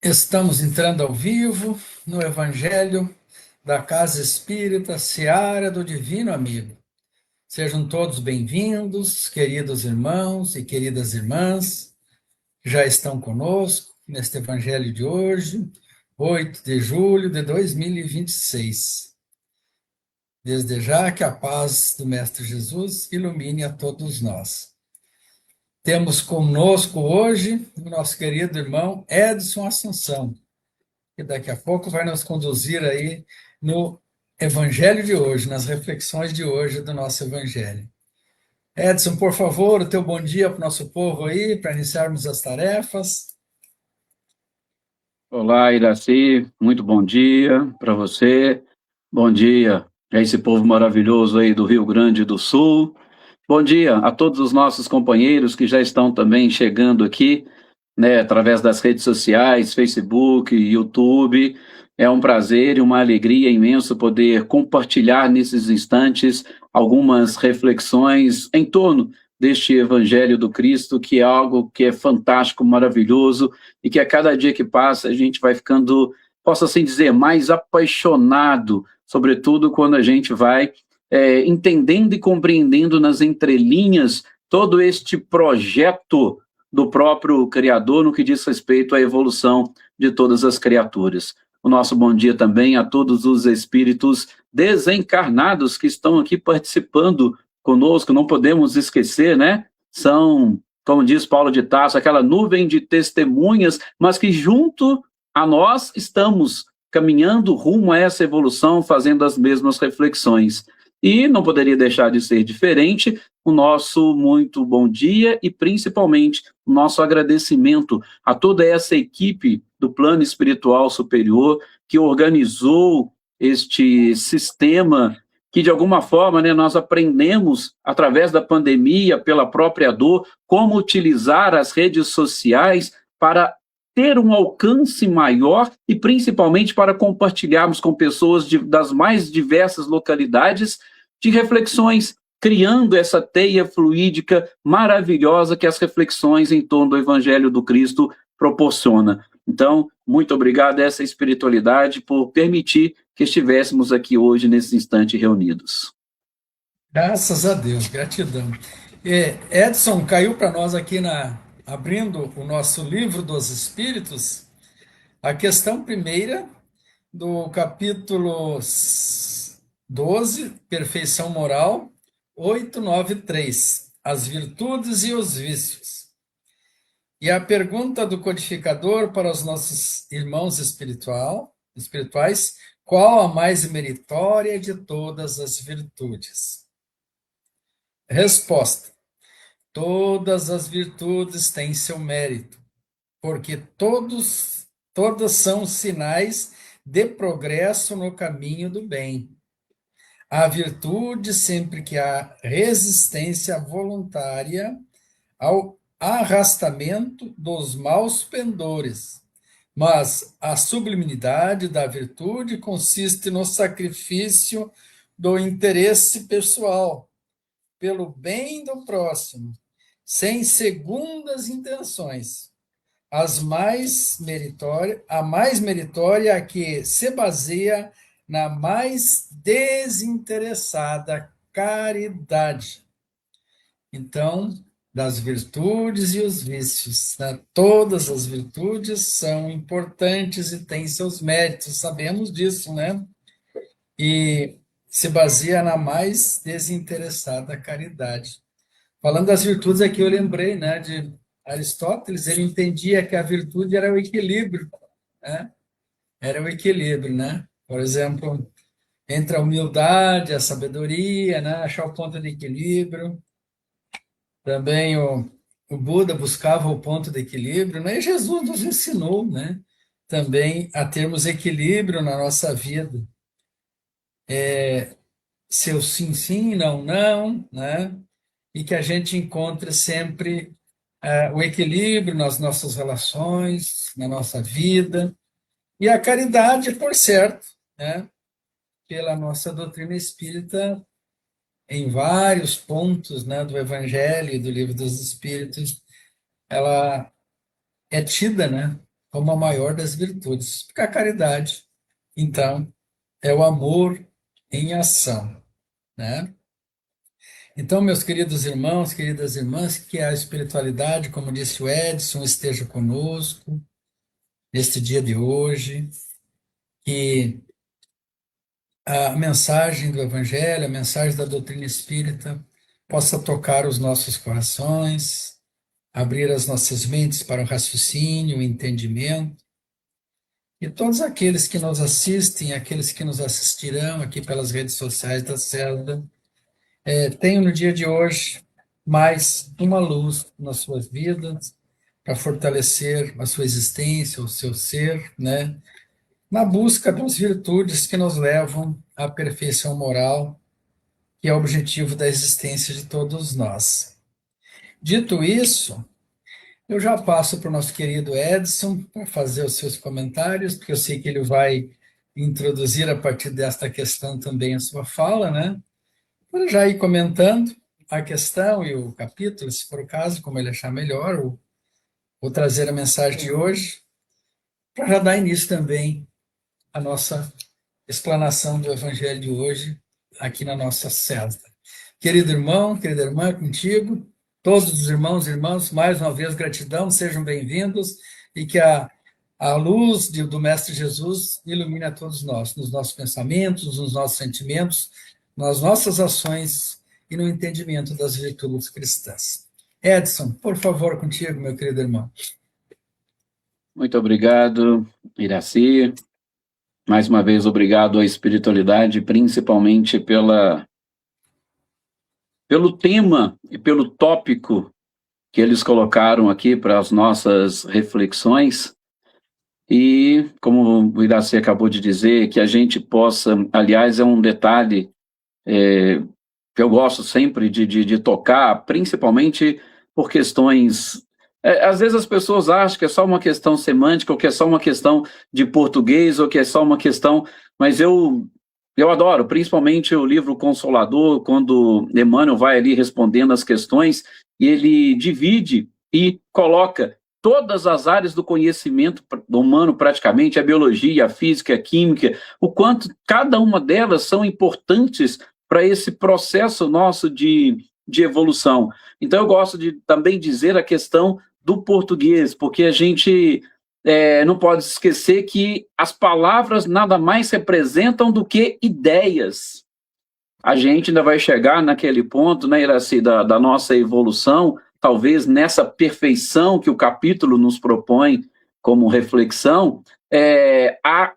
Estamos entrando ao vivo no Evangelho da Casa Espírita Seara do Divino Amigo. Sejam todos bem-vindos, queridos irmãos e queridas irmãs, que já estão conosco neste Evangelho de hoje, 8 de julho de 2026. Desde já que a paz do Mestre Jesus ilumine a todos nós. Temos conosco hoje o nosso querido irmão Edson Assunção, que daqui a pouco vai nos conduzir aí no Evangelho de hoje, nas reflexões de hoje do nosso Evangelho. Edson, por favor, o teu bom dia para o nosso povo aí, para iniciarmos as tarefas. Olá, Iraci, muito bom dia para você. Bom dia a esse povo maravilhoso aí do Rio Grande do Sul. Bom dia a todos os nossos companheiros que já estão também chegando aqui, né, através das redes sociais, Facebook, YouTube. É um prazer e uma alegria imenso poder compartilhar nesses instantes algumas reflexões em torno deste Evangelho do Cristo, que é algo que é fantástico, maravilhoso, e que a cada dia que passa a gente vai ficando, posso assim dizer, mais apaixonado, sobretudo quando a gente vai entendendo e compreendendo nas entrelinhas todo este projeto do próprio Criador no que diz respeito à evolução de todas as criaturas. O nosso bom dia também a todos os espíritos desencarnados que estão aqui participando conosco, não podemos esquecer, né? São, como diz Paulo de Tarso, aquela nuvem de testemunhas, mas que junto a nós estamos caminhando rumo a essa evolução, fazendo as mesmas reflexões. E não poderia deixar de ser diferente o nosso muito bom dia e, principalmente, o nosso agradecimento a toda essa equipe do plano espiritual superior que organizou este sistema que, de alguma forma, né, nós aprendemos, através da pandemia, pela própria dor, como utilizar as redes sociais para ter um alcance maior e, principalmente, para compartilharmos com pessoas das mais diversas localidades de reflexões, criando essa teia fluídica maravilhosa que as reflexões em torno do Evangelho do Cristo proporciona. Então, muito obrigado a essa espiritualidade por permitir que estivéssemos aqui hoje, nesse instante, reunidos. Graças a Deus, gratidão. Edson, caiu para nós aqui abrindo o nosso livro dos Espíritos, a questão primeira do capítulo 12, Perfeição Moral, 893, as virtudes e os vícios. E a pergunta do codificador para os nossos irmãos espirituais, qual a mais meritória de todas as virtudes? Resposta: todas as virtudes têm seu mérito, porque todas são sinais de progresso no caminho do bem. A virtude, sempre que há resistência voluntária ao arrastamento dos maus pendores. Mas a sublimidade da virtude consiste no sacrifício do interesse pessoal, pelo bem do próximo, sem segundas intenções. A mais meritória é a que se baseia na mais desinteressada caridade. Então, das virtudes e os vícios, né? Todas as virtudes são importantes e têm seus méritos, sabemos disso, né? E se baseia na mais desinteressada caridade. Falando das virtudes aqui, eu lembrei, né, de Aristóteles. Ele entendia que a virtude era o equilíbrio, né? Era o equilíbrio, né? Por exemplo, entre a humildade, a sabedoria, né? Achar o ponto de equilíbrio. Também o Buda buscava o ponto de equilíbrio, né? E Jesus nos ensinou, né? Também a termos equilíbrio na nossa vida. Seu sim, sim, não, não, né? E que a gente encontre sempre o equilíbrio nas nossas relações, na nossa vida. E a caridade, por certo, né? Pela nossa doutrina espírita, em vários pontos, né, do Evangelho e do Livro dos Espíritos, ela é tida, né, como a maior das virtudes, porque a caridade, então, é o amor em ação, né? Então, meus queridos irmãos, queridas irmãs, que a espiritualidade, como disse o Edson, esteja conosco neste dia de hoje, que a mensagem do Evangelho, a mensagem da doutrina espírita, possa tocar os nossos corações, abrir as nossas mentes para o raciocínio, o entendimento, e todos aqueles que nos assistem, aqueles que nos assistirão aqui pelas redes sociais da Célula, tenham no dia de hoje mais uma luz nas suas vidas, para fortalecer a sua existência, o seu ser, né? Na busca das virtudes que nos levam à perfeição moral, que é o objetivo da existência de todos nós. Dito isso, eu já passo para o nosso querido Edson para fazer os seus comentários, porque eu sei que ele vai introduzir a partir desta questão também a sua fala, né? Para já ir comentando a questão e o capítulo, se for o caso, como ele achar melhor, ou trazer a mensagem de hoje, para já dar início também à nossa explanação do Evangelho de hoje, aqui na nossa célula. Querido irmão, querida irmã, contigo, todos os irmãos e irmãs, mais uma vez, gratidão, sejam bem-vindos, e que a luz do Mestre Jesus ilumine a todos nós, nos nossos pensamentos, nos nossos sentimentos, nas nossas ações e no entendimento das virtudes cristãs. Edson, por favor, contigo, meu querido irmão. Muito obrigado, Iraci. Mais uma vez, obrigado à espiritualidade, principalmente pelo tema e pelo tópico que eles colocaram aqui para as nossas reflexões. E, como o Iraci acabou de dizer, que a gente possa, aliás, é um detalhe que eu gosto sempre de tocar, principalmente por questões... às vezes as pessoas acham que é só uma questão semântica, ou que é só uma questão de português, ou que é só uma questão... Mas eu adoro, principalmente o livro Consolador, quando Emmanuel vai ali respondendo as questões, e ele divide e coloca todas as áreas do conhecimento humano, praticamente, a biologia, a física, a química, o quanto cada uma delas são importantes para esse processo nosso de evolução. Então, eu gosto de também dizer a questão do português, porque a gente não pode esquecer que as palavras nada mais representam do que ideias. A gente ainda vai chegar naquele ponto, né, Iraci, da nossa evolução, talvez nessa perfeição que o capítulo nos propõe como reflexão, a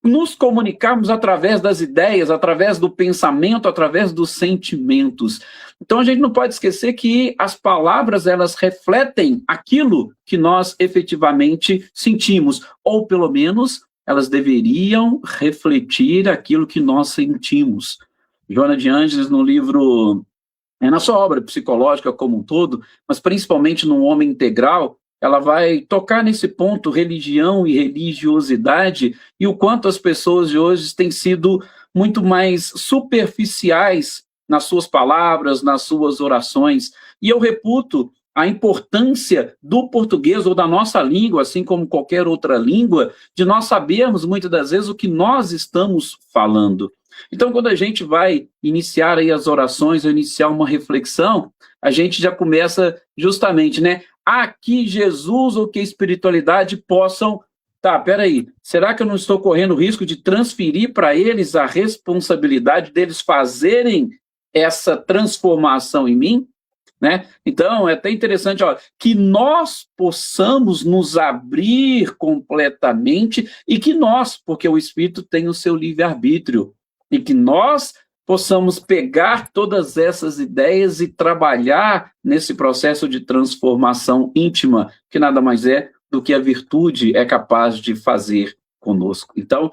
nos comunicarmos através das ideias, através do pensamento, através dos sentimentos. Então, a gente não pode esquecer que as palavras, elas refletem aquilo que nós efetivamente sentimos, ou pelo menos elas deveriam refletir aquilo que nós sentimos. Joana de Ângeles, no livro, na sua obra psicológica como um todo, mas principalmente no Homem Integral, ela vai tocar nesse ponto, religião e religiosidade, e o quanto as pessoas de hoje têm sido muito mais superficiais nas suas palavras, nas suas orações. E eu reputo a importância do português ou da nossa língua, assim como qualquer outra língua, de nós sabermos muitas das vezes o que nós estamos falando. Então, quando a gente vai iniciar aí as orações, ou iniciar uma reflexão, a gente já começa justamente, né? Que Jesus ou que a espiritualidade possam... peraí, será que eu não estou correndo o risco de transferir para eles a responsabilidade deles fazerem essa transformação em mim? Né? Então, é até interessante que nós possamos nos abrir completamente e que nós, porque o Espírito tem o seu livre-arbítrio, e que nós possamos pegar todas essas ideias e trabalhar nesse processo de transformação íntima, que nada mais é do que a virtude é capaz de fazer conosco. Então,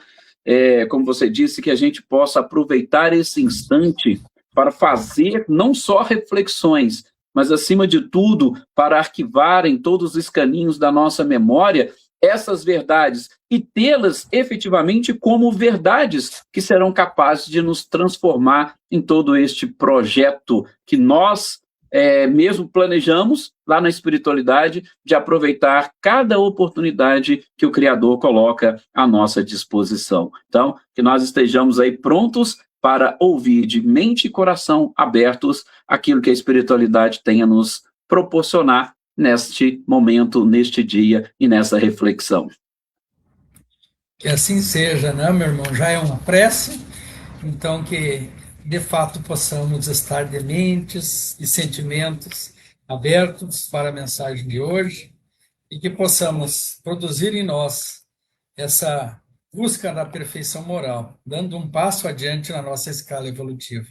como você disse, que a gente possa aproveitar esse instante para fazer não só reflexões, mas, acima de tudo, para arquivar em todos os caninhos da nossa memória essas verdades e tê-las efetivamente como verdades que serão capazes de nos transformar em todo este projeto que nós mesmo planejamos, lá na espiritualidade, de aproveitar cada oportunidade que o Criador coloca à nossa disposição. Então, que nós estejamos aí prontos para ouvir de mente e coração abertos aquilo que a espiritualidade tem a nos proporcionar neste momento, neste dia e nessa reflexão. Que assim seja, né, meu irmão? Já é uma prece, então que de fato possamos estar de mentes e sentimentos abertos para a mensagem de hoje e que possamos produzir em nós essa busca da perfeição moral, dando um passo adiante na nossa escala evolutiva.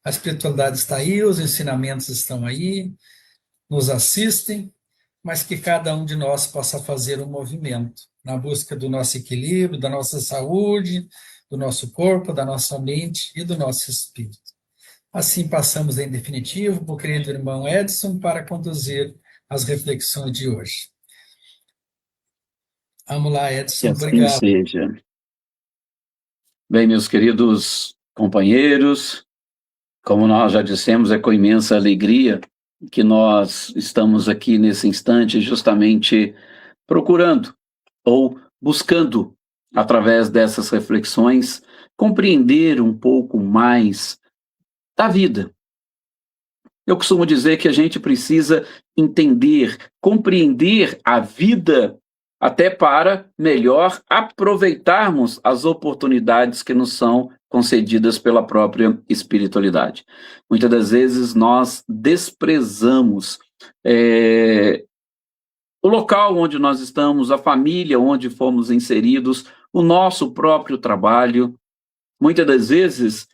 A espiritualidade está aí, os ensinamentos estão aí, nos assistem, mas que cada um de nós possa fazer um movimento na busca do nosso equilíbrio, da nossa saúde, do nosso corpo, da nossa mente e do nosso espírito. Assim passamos, em definitivo, para o querido irmão Edson para conduzir as reflexões de hoje. Vamos lá, Edson, que assim obrigado. Seja. Bem, meus queridos companheiros, como nós já dissemos, é com imensa alegria que nós estamos aqui nesse instante justamente procurando ou buscando, através dessas reflexões, compreender um pouco mais da vida. Eu costumo dizer que a gente precisa entender, compreender a vida até para melhor aproveitarmos as oportunidades que nos são concedidas pela própria espiritualidade. Muitas das vezes nós desprezamos o local onde nós estamos, a família onde fomos inseridos, o nosso próprio trabalho. Muitas das vezes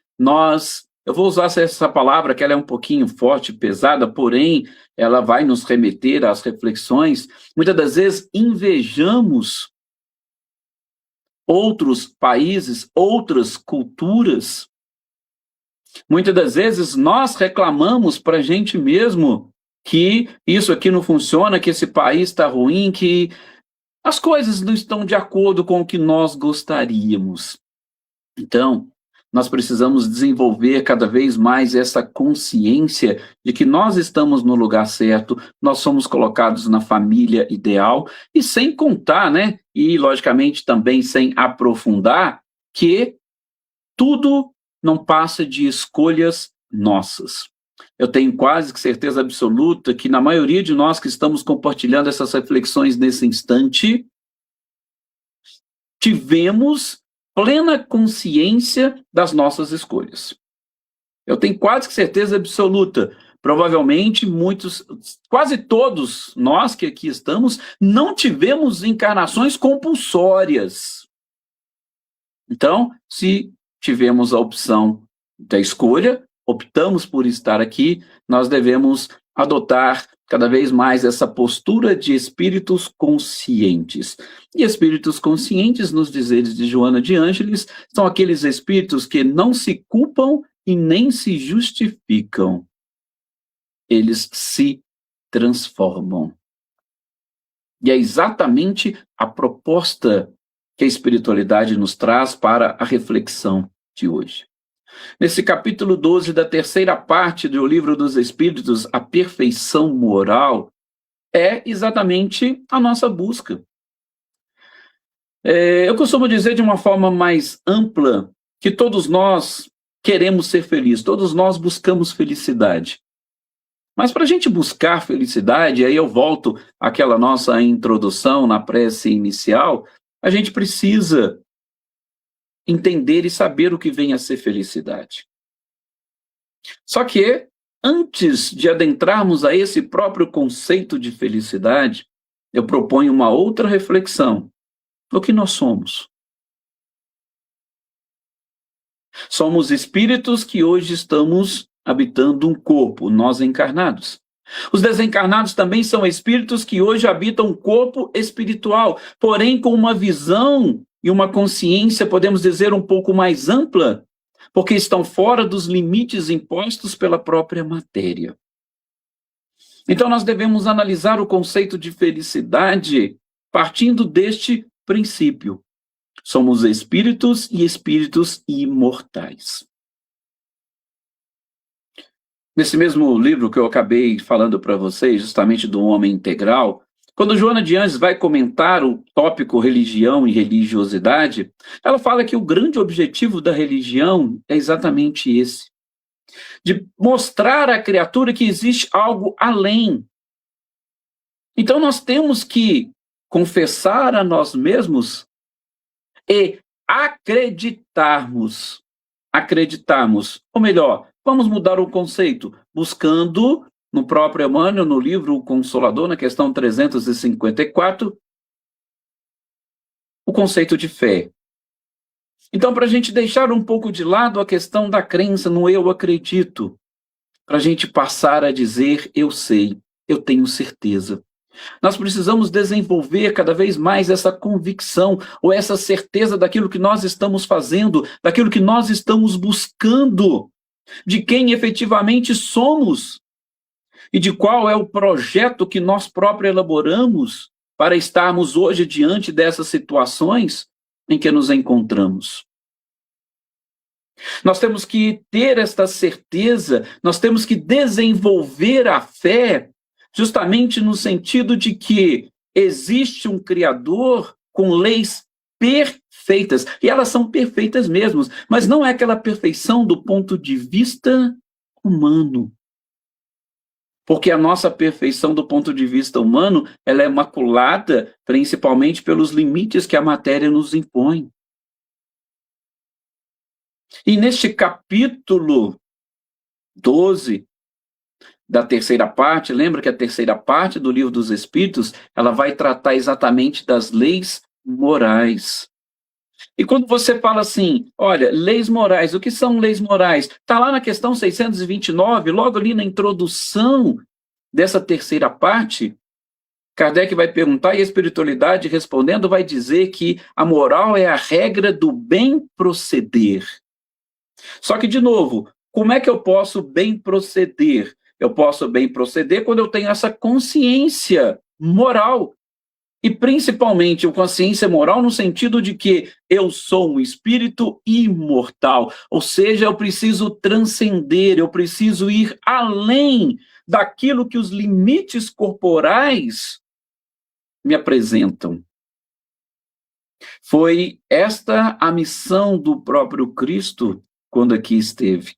eu vou usar essa palavra que ela é um pouquinho forte, pesada, porém ela vai nos remeter às reflexões. Muitas das vezes invejamos outros países, outras culturas. Muitas das vezes nós reclamamos para a gente mesmo que isso aqui não funciona, que esse país está ruim, que as coisas não estão de acordo com o que nós gostaríamos. Então, nós precisamos desenvolver cada vez mais essa consciência de que nós estamos no lugar certo, nós somos colocados na família ideal, e sem contar, né, e logicamente também sem aprofundar, que tudo não passa de escolhas nossas. Eu tenho quase que certeza absoluta que na maioria de nós que estamos compartilhando essas reflexões nesse instante, tivemos plena consciência das nossas escolhas. Eu tenho quase que certeza absoluta. Provavelmente quase todos nós que aqui estamos, não tivemos encarnações compulsórias. Então, se tivemos a opção da escolha, optamos por estar aqui, nós devemos adotar cada vez mais essa postura de espíritos conscientes. E espíritos conscientes, nos dizeres de Joana de Ângeles, são aqueles espíritos que não se culpam e nem se justificam. Eles se transformam. E é exatamente a proposta que a espiritualidade nos traz para a reflexão de hoje. Nesse capítulo 12 da terceira parte do Livro dos Espíritos, a perfeição moral é exatamente a nossa busca. Eu costumo dizer de uma forma mais ampla que todos nós queremos ser felizes, todos nós buscamos felicidade. Mas para a gente buscar felicidade, aí eu volto àquela nossa introdução na prece inicial, a gente precisa entender e saber o que vem a ser felicidade. Só que, antes de adentrarmos a esse próprio conceito de felicidade, eu proponho uma outra reflexão. O que nós somos? Somos espíritos que hoje estamos habitando um corpo, nós encarnados. Os desencarnados também são espíritos que hoje habitam um corpo espiritual, porém com uma visão e uma consciência, podemos dizer, um pouco mais ampla, porque estão fora dos limites impostos pela própria matéria. Então nós devemos analisar o conceito de felicidade partindo deste princípio. Somos espíritos e espíritos imortais. Nesse mesmo livro que eu acabei falando para vocês, justamente do homem integral, quando Joana de Anjos vai comentar o tópico religião e religiosidade, ela fala que o grande objetivo da religião é exatamente esse, de mostrar à criatura que existe algo além. Então nós temos que confessar a nós mesmos e acreditarmos, ou melhor, vamos mudar o conceito, buscando no próprio Emmanuel, no livro O Consolador, na questão 354, o conceito de fé. Então, para a gente deixar um pouco de lado a questão da crença no eu acredito, para a gente passar a dizer eu sei, eu tenho certeza. Nós precisamos desenvolver cada vez mais essa convicção ou essa certeza daquilo que nós estamos fazendo, daquilo que nós estamos buscando, de quem efetivamente somos e de qual é o projeto que nós próprios elaboramos para estarmos hoje diante dessas situações em que nos encontramos. Nós temos que ter esta certeza, nós temos que desenvolver a fé justamente no sentido de que existe um Criador com leis perfeitas, e elas são perfeitas mesmo, mas não é aquela perfeição do ponto de vista humano. Porque a nossa perfeição do ponto de vista humano, ela é maculada principalmente pelos limites que a matéria nos impõe. E neste capítulo 12 da terceira parte, lembra que a terceira parte do Livro dos Espíritos, ela vai tratar exatamente das leis morais. E quando você fala assim, olha, leis morais, o que são leis morais? Está lá na questão 629, logo ali na introdução dessa terceira parte, Kardec vai perguntar e a espiritualidade respondendo vai dizer que a moral é a regra do bem proceder. Só que, de novo, como é que eu posso bem proceder? Eu posso bem proceder quando eu tenho essa consciência moral. E principalmente a consciência moral no sentido de que eu sou um espírito imortal. Ou seja, eu preciso transcender, eu preciso ir além daquilo que os limites corporais me apresentam. Foi esta a missão do próprio Cristo quando aqui esteve.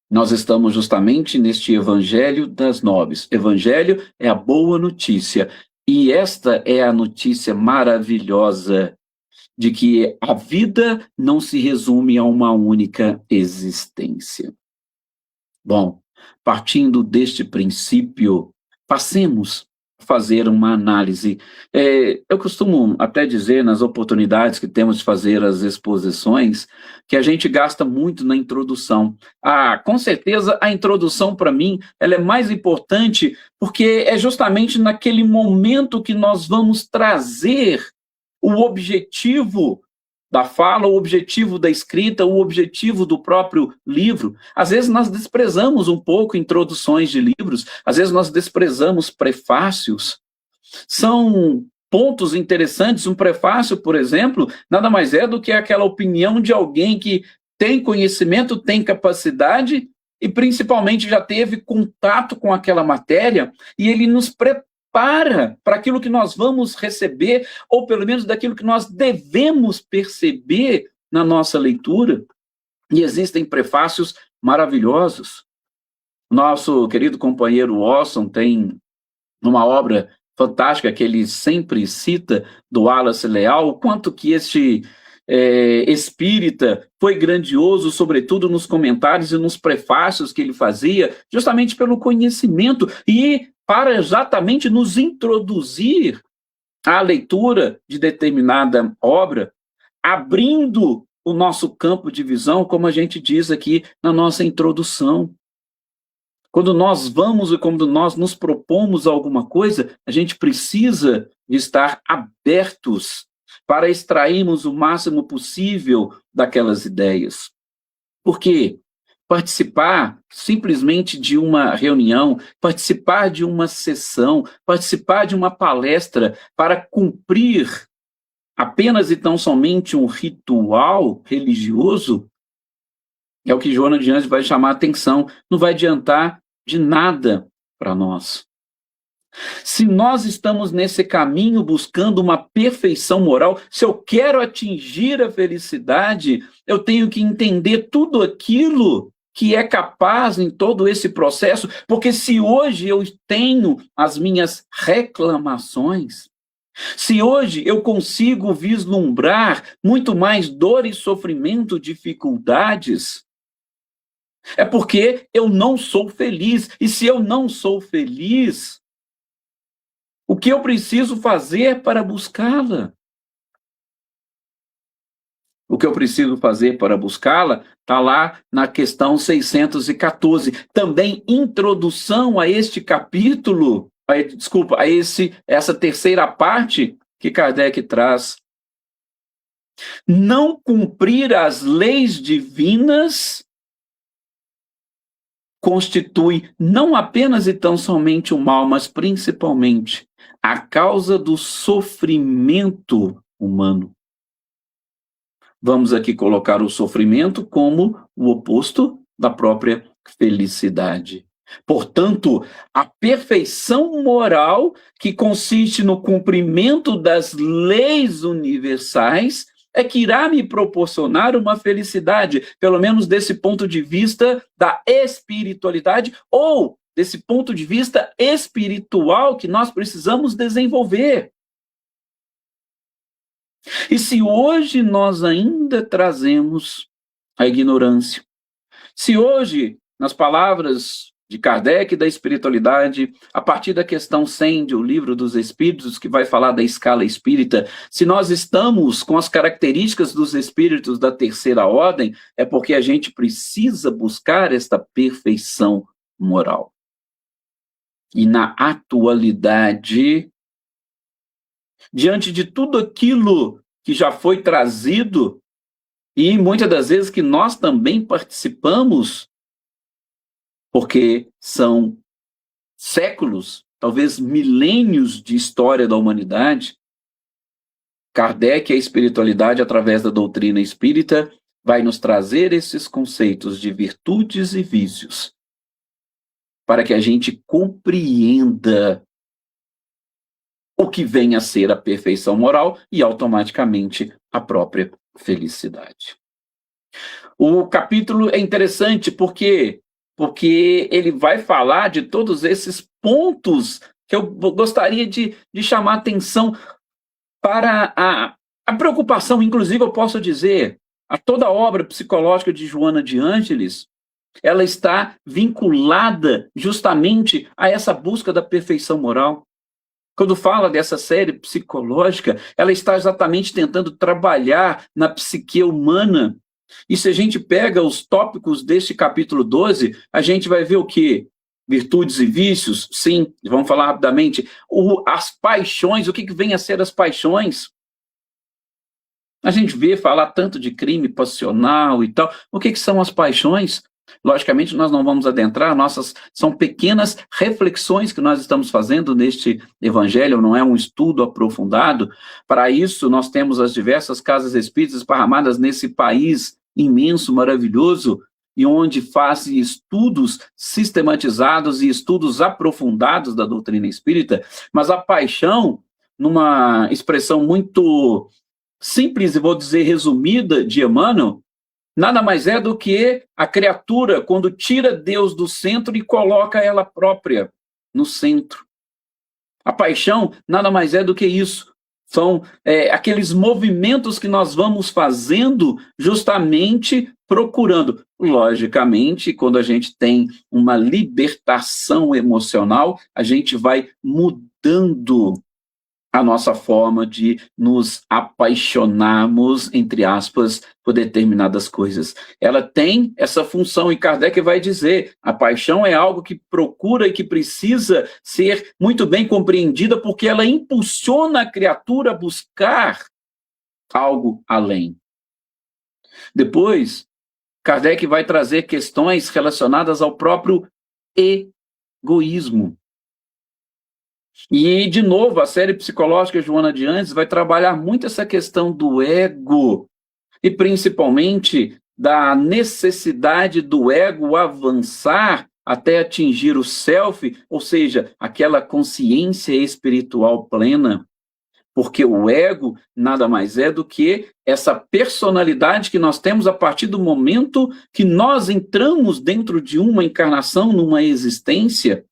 Nós estamos justamente neste Evangelho das Nobres. Evangelho é a boa notícia. E esta é a notícia maravilhosa de que a vida não se resume a uma única existência. Bom, partindo deste princípio, passemos a fazer uma análise. Eu costumo até dizer nas oportunidades que temos de fazer as exposições, que a gente gasta muito na introdução. Com certeza a introdução para mim, ela é mais importante porque é justamente naquele momento que nós vamos trazer o objetivo da fala, o objetivo da escrita, o objetivo do próprio livro. Às vezes nós desprezamos um pouco introduções de livros, às vezes nós desprezamos prefácios. São pontos interessantes. Um prefácio, por exemplo, nada mais é do que aquela opinião de alguém que tem conhecimento, tem capacidade e principalmente já teve contato com aquela matéria e ele nos prepara para aquilo que nós vamos receber, ou pelo menos daquilo que nós devemos perceber na nossa leitura. E existem prefácios maravilhosos. Nosso querido companheiro Wasson tem uma obra fantástica que ele sempre cita, do Wallace Leal, o quanto que este espírita foi grandioso, sobretudo nos comentários e nos prefácios que ele fazia, justamente pelo conhecimento e para exatamente nos introduzir à leitura de determinada obra, abrindo o nosso campo de visão, como a gente diz aqui na nossa introdução. Quando nós vamos e quando nós nos propomos alguma coisa, a gente precisa estar abertos para extrairmos o máximo possível daquelas ideias. Por quê? Participar simplesmente de uma reunião, participar de uma sessão, participar de uma palestra para cumprir apenas e tão somente um ritual religioso, É o que Joana de Anjos vai chamar a atenção. Não vai adiantar de nada para nós. Se nós estamos nesse caminho buscando uma perfeição moral, se eu quero atingir a felicidade, eu tenho que entender tudo aquilo que é capaz em todo esse processo, porque se hoje eu tenho as minhas reclamações, se hoje eu consigo vislumbrar muito mais dor e sofrimento, dificuldades, é porque eu não sou feliz. E se eu não sou feliz, o que eu preciso fazer para buscá-la? O que eu preciso fazer para buscá-la está lá na questão 614. Também introdução a este capítulo, essa terceira parte que Kardec traz. Não cumprir as leis divinas constitui não apenas e tão somente o mal, mas principalmente a causa do sofrimento humano. Vamos aqui colocar o sofrimento como o oposto da própria felicidade. Portanto, a perfeição moral, que consiste no cumprimento das leis universais, é que irá me proporcionar uma felicidade, pelo menos desse ponto de vista da espiritualidade, ou desse ponto de vista espiritual que nós precisamos desenvolver. E se hoje nós ainda trazemos a ignorância, se hoje, nas palavras de Kardec da espiritualidade, a partir da questão 100 do Livro dos Espíritos, que vai falar da escala espírita, se nós estamos com as características dos espíritos da terceira ordem, é porque a gente precisa buscar esta perfeição moral. E na atualidade, diante de tudo aquilo que já foi trazido, e muitas das vezes que nós também participamos, porque são séculos, talvez milênios de história da humanidade, Kardec e a espiritualidade, através da doutrina espírita, vai nos trazer esses conceitos de virtudes e vícios, para que a gente compreenda o que vem a ser a perfeição moral e automaticamente a própria felicidade. O capítulo é interessante porque ele vai falar de todos esses pontos que eu gostaria de chamar a atenção para a preocupação, inclusive eu posso dizer, a toda a obra psicológica de Joana de Ângeles, ela está vinculada justamente a essa busca da perfeição moral. Quando fala dessa série psicológica, ela está exatamente tentando trabalhar na psique humana. E se a gente pega os tópicos deste capítulo 12, a gente vai ver o quê? Virtudes e vícios? Sim, vamos falar rapidamente. As paixões, o que vem a ser as paixões? A gente vê falar tanto de crime passional e tal. O que são as paixões? Logicamente, nós não vamos adentrar, são pequenas reflexões que nós estamos fazendo neste evangelho, não é um estudo aprofundado. Para isso, nós temos as diversas casas espíritas esparramadas nesse país imenso, maravilhoso, e onde fazem estudos sistematizados e estudos aprofundados da doutrina espírita, mas a paixão, numa expressão muito simples e vou dizer resumida de Emmanuel, nada mais é do que a criatura quando tira Deus do centro e coloca ela própria no centro. A paixão nada mais é do que isso. São aqueles movimentos que nós vamos fazendo justamente procurando. Logicamente, quando a gente tem uma libertação emocional, a gente vai mudando a nossa forma de nos apaixonarmos, entre aspas, por determinadas coisas. Ela tem essa função, e Kardec vai dizer, a paixão é algo que procura e que precisa ser muito bem compreendida, porque ela impulsiona a criatura a buscar algo além. Depois, Kardec vai trazer questões relacionadas ao próprio egoísmo. E, de novo, a série psicológica Joana de Ângeles vai trabalhar muito essa questão do ego, e principalmente da necessidade do ego avançar até atingir o self, ou seja, aquela consciência espiritual plena, porque o ego nada mais é do que essa personalidade que nós temos a partir do momento que nós entramos dentro de uma encarnação, numa existência,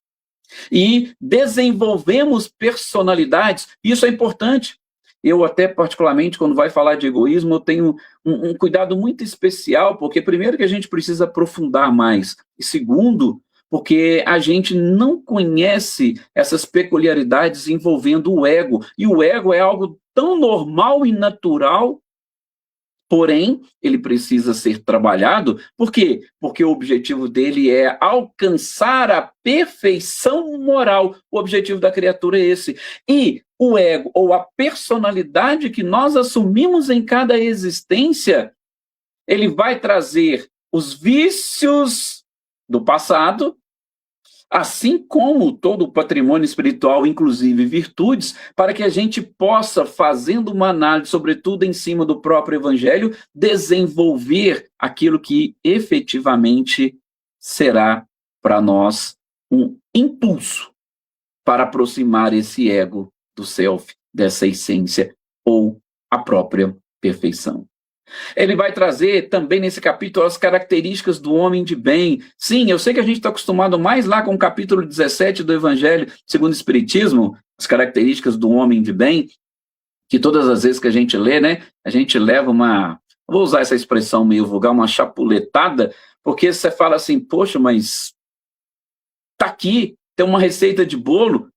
e desenvolvemos personalidades. Isso é importante. Eu até, particularmente, quando vai falar de egoísmo, eu tenho um cuidado muito especial, porque primeiro que a gente precisa aprofundar mais, e segundo, porque a gente não conhece essas peculiaridades envolvendo o ego, e o ego é algo tão normal e natural, porém, ele precisa ser trabalhado. Por quê? Porque o objetivo dele é alcançar a perfeição moral. O objetivo da criatura é esse. E o ego, ou a personalidade que nós assumimos em cada existência, ele vai trazer os vícios do passado, assim como todo o patrimônio espiritual, inclusive virtudes, para que a gente possa, fazendo uma análise, sobretudo em cima do próprio Evangelho, desenvolver aquilo que efetivamente será para nós um impulso para aproximar esse ego do self, dessa essência, ou a própria perfeição. Ele vai trazer também nesse capítulo as características do homem de bem. Sim, eu sei que a gente está acostumado mais lá com o capítulo 17 do Evangelho segundo o Espiritismo, as características do homem de bem, que todas as vezes que a gente lê, né, a gente leva uma, vou usar essa expressão meio vulgar, uma chapuletada, porque você fala assim, poxa, mas tá aqui, tem uma receita de bolo,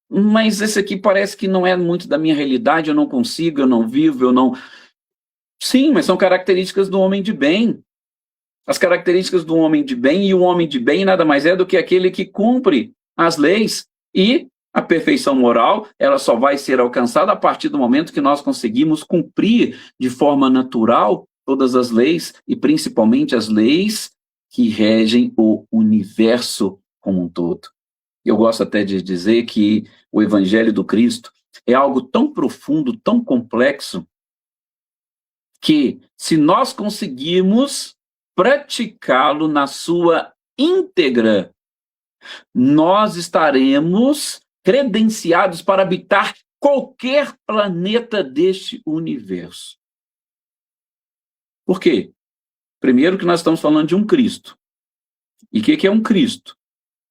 mas esse aqui parece que não é muito da minha realidade, eu não consigo, eu não vivo, eu não... Sim, mas são características do homem de bem. As características do homem de bem, e o homem de bem nada mais é do que aquele que cumpre as leis. E a perfeição moral, ela só vai ser alcançada a partir do momento que nós conseguimos cumprir de forma natural todas as leis, e principalmente as leis que regem o universo como um todo. Eu gosto até de dizer que o Evangelho do Cristo é algo tão profundo, tão complexo, que se nós conseguirmos praticá-lo na sua íntegra, nós estaremos credenciados para habitar qualquer planeta deste universo. Por quê? Primeiro que nós estamos falando de um Cristo. E o que é um Cristo?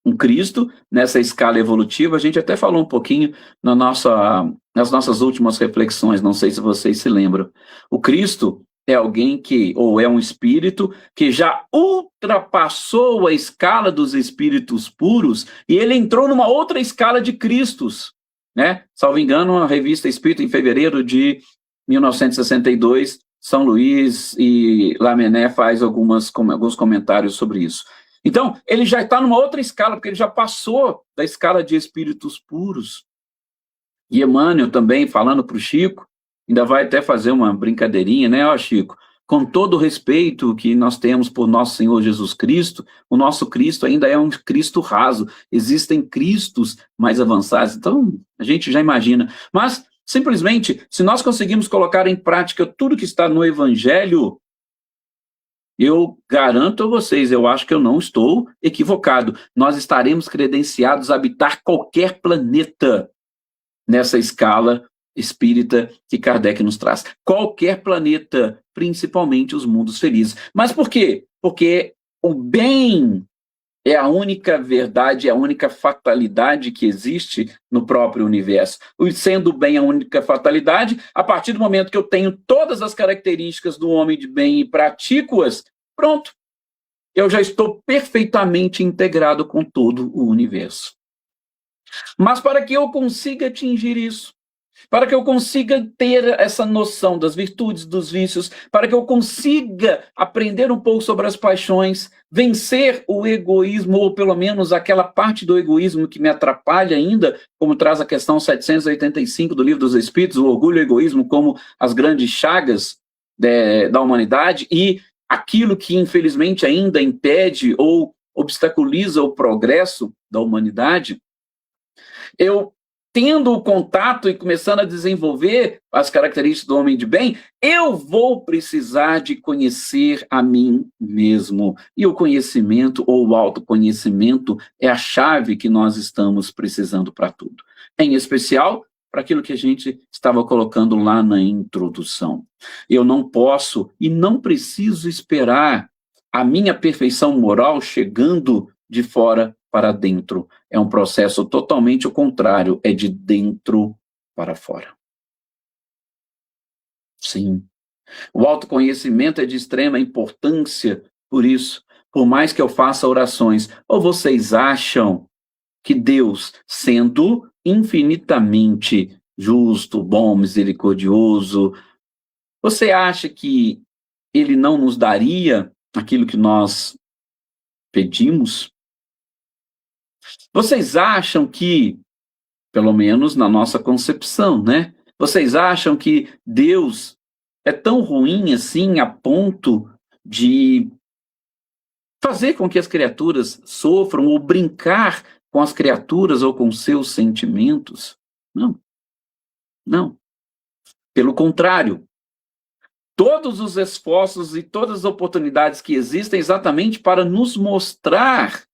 Um Cristo, nessa escala evolutiva, a gente até falou um pouquinho nas nossas últimas reflexões, não sei se vocês se lembram. O Cristo é alguém que, ou é um espírito, que já ultrapassou a escala dos espíritos puros, e ele entrou numa outra escala de Cristos, né? Salvo engano, a revista Espírita, em fevereiro de 1962, São Luís e Lamennais faz alguns comentários sobre isso. Então, ele já está numa outra escala, porque ele já passou da escala de espíritos puros. E Emmanuel também, falando para o Chico, ainda vai até fazer uma brincadeirinha, né, ó Chico? Com todo o respeito que nós temos por nosso Senhor Jesus Cristo, o nosso Cristo ainda é um Cristo raso. Existem Cristos mais avançados, então a gente já imagina. Mas, simplesmente, se nós conseguirmos colocar em prática tudo que está no Evangelho, eu garanto a vocês, eu acho que eu não estou equivocado. Nós estaremos credenciados a habitar qualquer planeta nessa escala espírita que Kardec nos traz. Qualquer planeta, principalmente os mundos felizes. Mas por quê? Porque o bem é a única verdade, é a única fatalidade que existe no próprio universo. E sendo o bem a única fatalidade, a partir do momento que eu tenho todas as características do homem de bem e pratico-as, pronto. Eu já estou perfeitamente integrado com todo o universo. Mas para que eu consiga atingir isso, para que eu consiga ter essa noção das virtudes, dos vícios, para que eu consiga aprender um pouco sobre as paixões, vencer o egoísmo, ou pelo menos aquela parte do egoísmo que me atrapalha ainda, como traz a questão 785 do Livro dos Espíritos, o orgulho e o egoísmo como as grandes chagas da humanidade, e aquilo que infelizmente ainda impede ou obstaculiza o progresso da humanidade. Eu tendo o contato e começando a desenvolver as características do homem de bem, eu vou precisar de conhecer a mim mesmo. E o conhecimento ou o autoconhecimento é a chave que nós estamos precisando para tudo. Em especial, para aquilo que a gente estava colocando lá na introdução. Eu não posso e não preciso esperar a minha perfeição moral chegando de fora para dentro. É um processo totalmente o contrário, é de dentro para fora. Sim. O autoconhecimento é de extrema importância, por isso, por mais que eu faça orações, ou vocês acham que Deus, sendo infinitamente justo, bom, misericordioso, você acha que Ele não nos daria aquilo que nós pedimos? Vocês acham que, pelo menos na nossa concepção, né? Vocês acham que Deus é tão ruim assim a ponto de fazer com que as criaturas sofram ou brincar com as criaturas ou com seus sentimentos? Não, não. Pelo contrário, todos os esforços e todas as oportunidades que existem exatamente para nos mostrar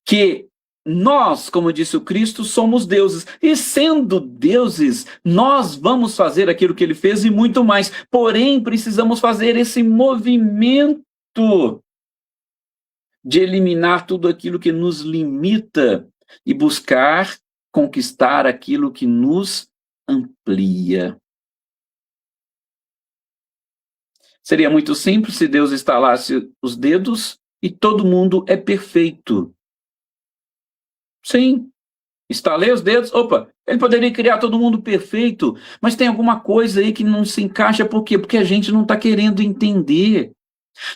que nós, como disse o Cristo, somos deuses. E sendo deuses, nós vamos fazer aquilo que ele fez e muito mais. Porém, precisamos fazer esse movimento de eliminar tudo aquilo que nos limita e buscar conquistar aquilo que nos amplia. Seria muito simples se Deus estalasse os dedos e todo mundo é perfeito. Sim, estalei os dedos, opa, ele poderia criar todo mundo perfeito, mas tem alguma coisa aí que não se encaixa, por quê? Porque a gente não está querendo entender.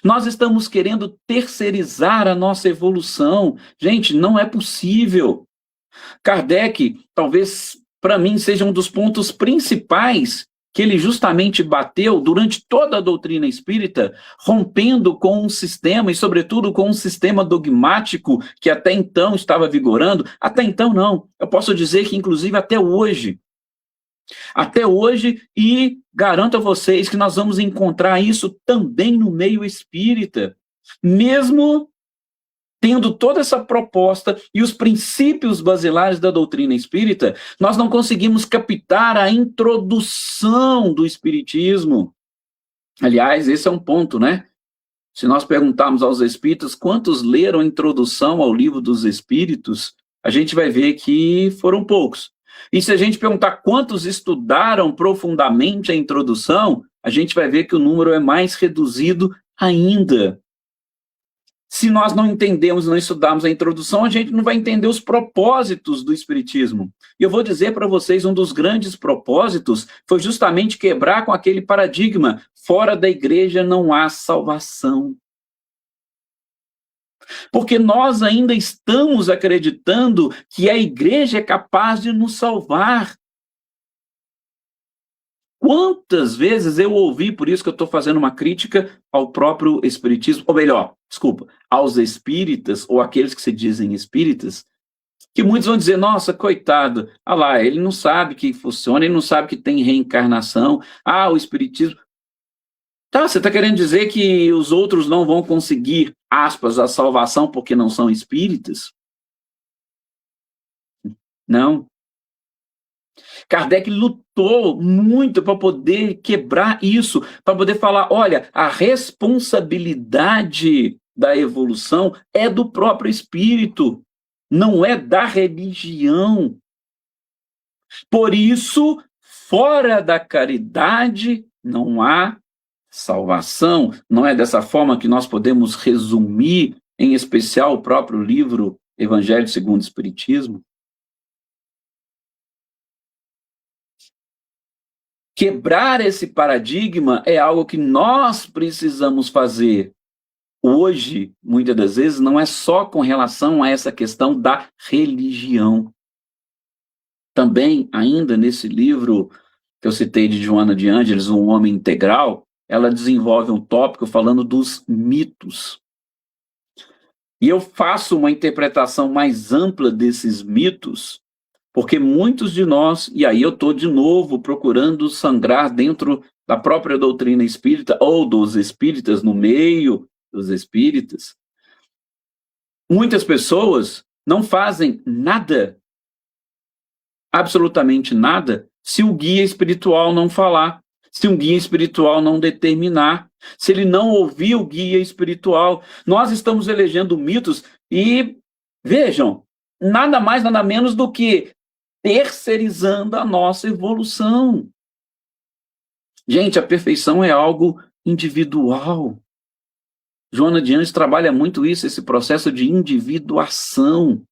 Nós estamos querendo terceirizar a nossa evolução. Gente, não é possível. Kardec, talvez para mim, seja um dos pontos principais que ele justamente bateu durante toda a doutrina espírita, rompendo com um sistema, e sobretudo com um sistema dogmático que até então estava vigorando. Até então não, eu posso dizer que inclusive até hoje, e garanto a vocês que nós vamos encontrar isso também no meio espírita, mesmo tendo toda essa proposta e os princípios basilares da doutrina espírita, nós não conseguimos captar a introdução do espiritismo. Aliás, esse é um ponto, né? Se nós perguntarmos aos espíritas quantos leram a introdução ao livro dos espíritos, a gente vai ver que foram poucos. E se a gente perguntar quantos estudaram profundamente a introdução, a gente vai ver que o número é mais reduzido ainda. Se nós não entendemos, não estudarmos a introdução, a gente não vai entender os propósitos do espiritismo. E eu vou dizer para vocês, um dos grandes propósitos foi justamente quebrar com aquele paradigma: fora da igreja não há salvação. Porque nós ainda estamos acreditando que a igreja é capaz de nos salvar. Quantas vezes eu ouvi, por isso que eu estou fazendo uma crítica ao próprio espiritismo, ou melhor, desculpa, aos espíritas, ou aqueles que se dizem espíritas, que muitos vão dizer: nossa, coitado, ah lá, ele não sabe que funciona, ele não sabe que tem reencarnação, o espiritismo... Tá, você está querendo dizer que os outros não vão conseguir, aspas, a salvação porque não são espíritas? Não. Kardec lutou muito para poder quebrar isso, para poder falar: olha, a responsabilidade da evolução é do próprio espírito, não é da religião. Por isso, fora da caridade não há salvação. Não é dessa forma que nós podemos resumir, em especial, o próprio livro Evangelho segundo o Espiritismo? Quebrar esse paradigma é algo que nós precisamos fazer. Hoje, muitas das vezes, não é só com relação a essa questão da religião. Também, ainda nesse livro que eu citei de Joana de Ângeles, Um Homem Integral, ela desenvolve um tópico falando dos mitos. E eu faço uma interpretação mais ampla desses mitos, porque muitos de nós, e aí eu estou de novo procurando sangrar dentro da própria doutrina espírita, ou dos espíritas, no meio dos espíritas, muitas pessoas não fazem nada, absolutamente nada, se o guia espiritual não falar, se um guia espiritual não determinar, se ele não ouvir o guia espiritual. Nós estamos elegendo mitos e, vejam, nada mais, nada menos do que terceirizando a nossa evolução. Gente, a perfeição é algo individual. Joana de Anjos trabalha muito isso, esse processo de individuação.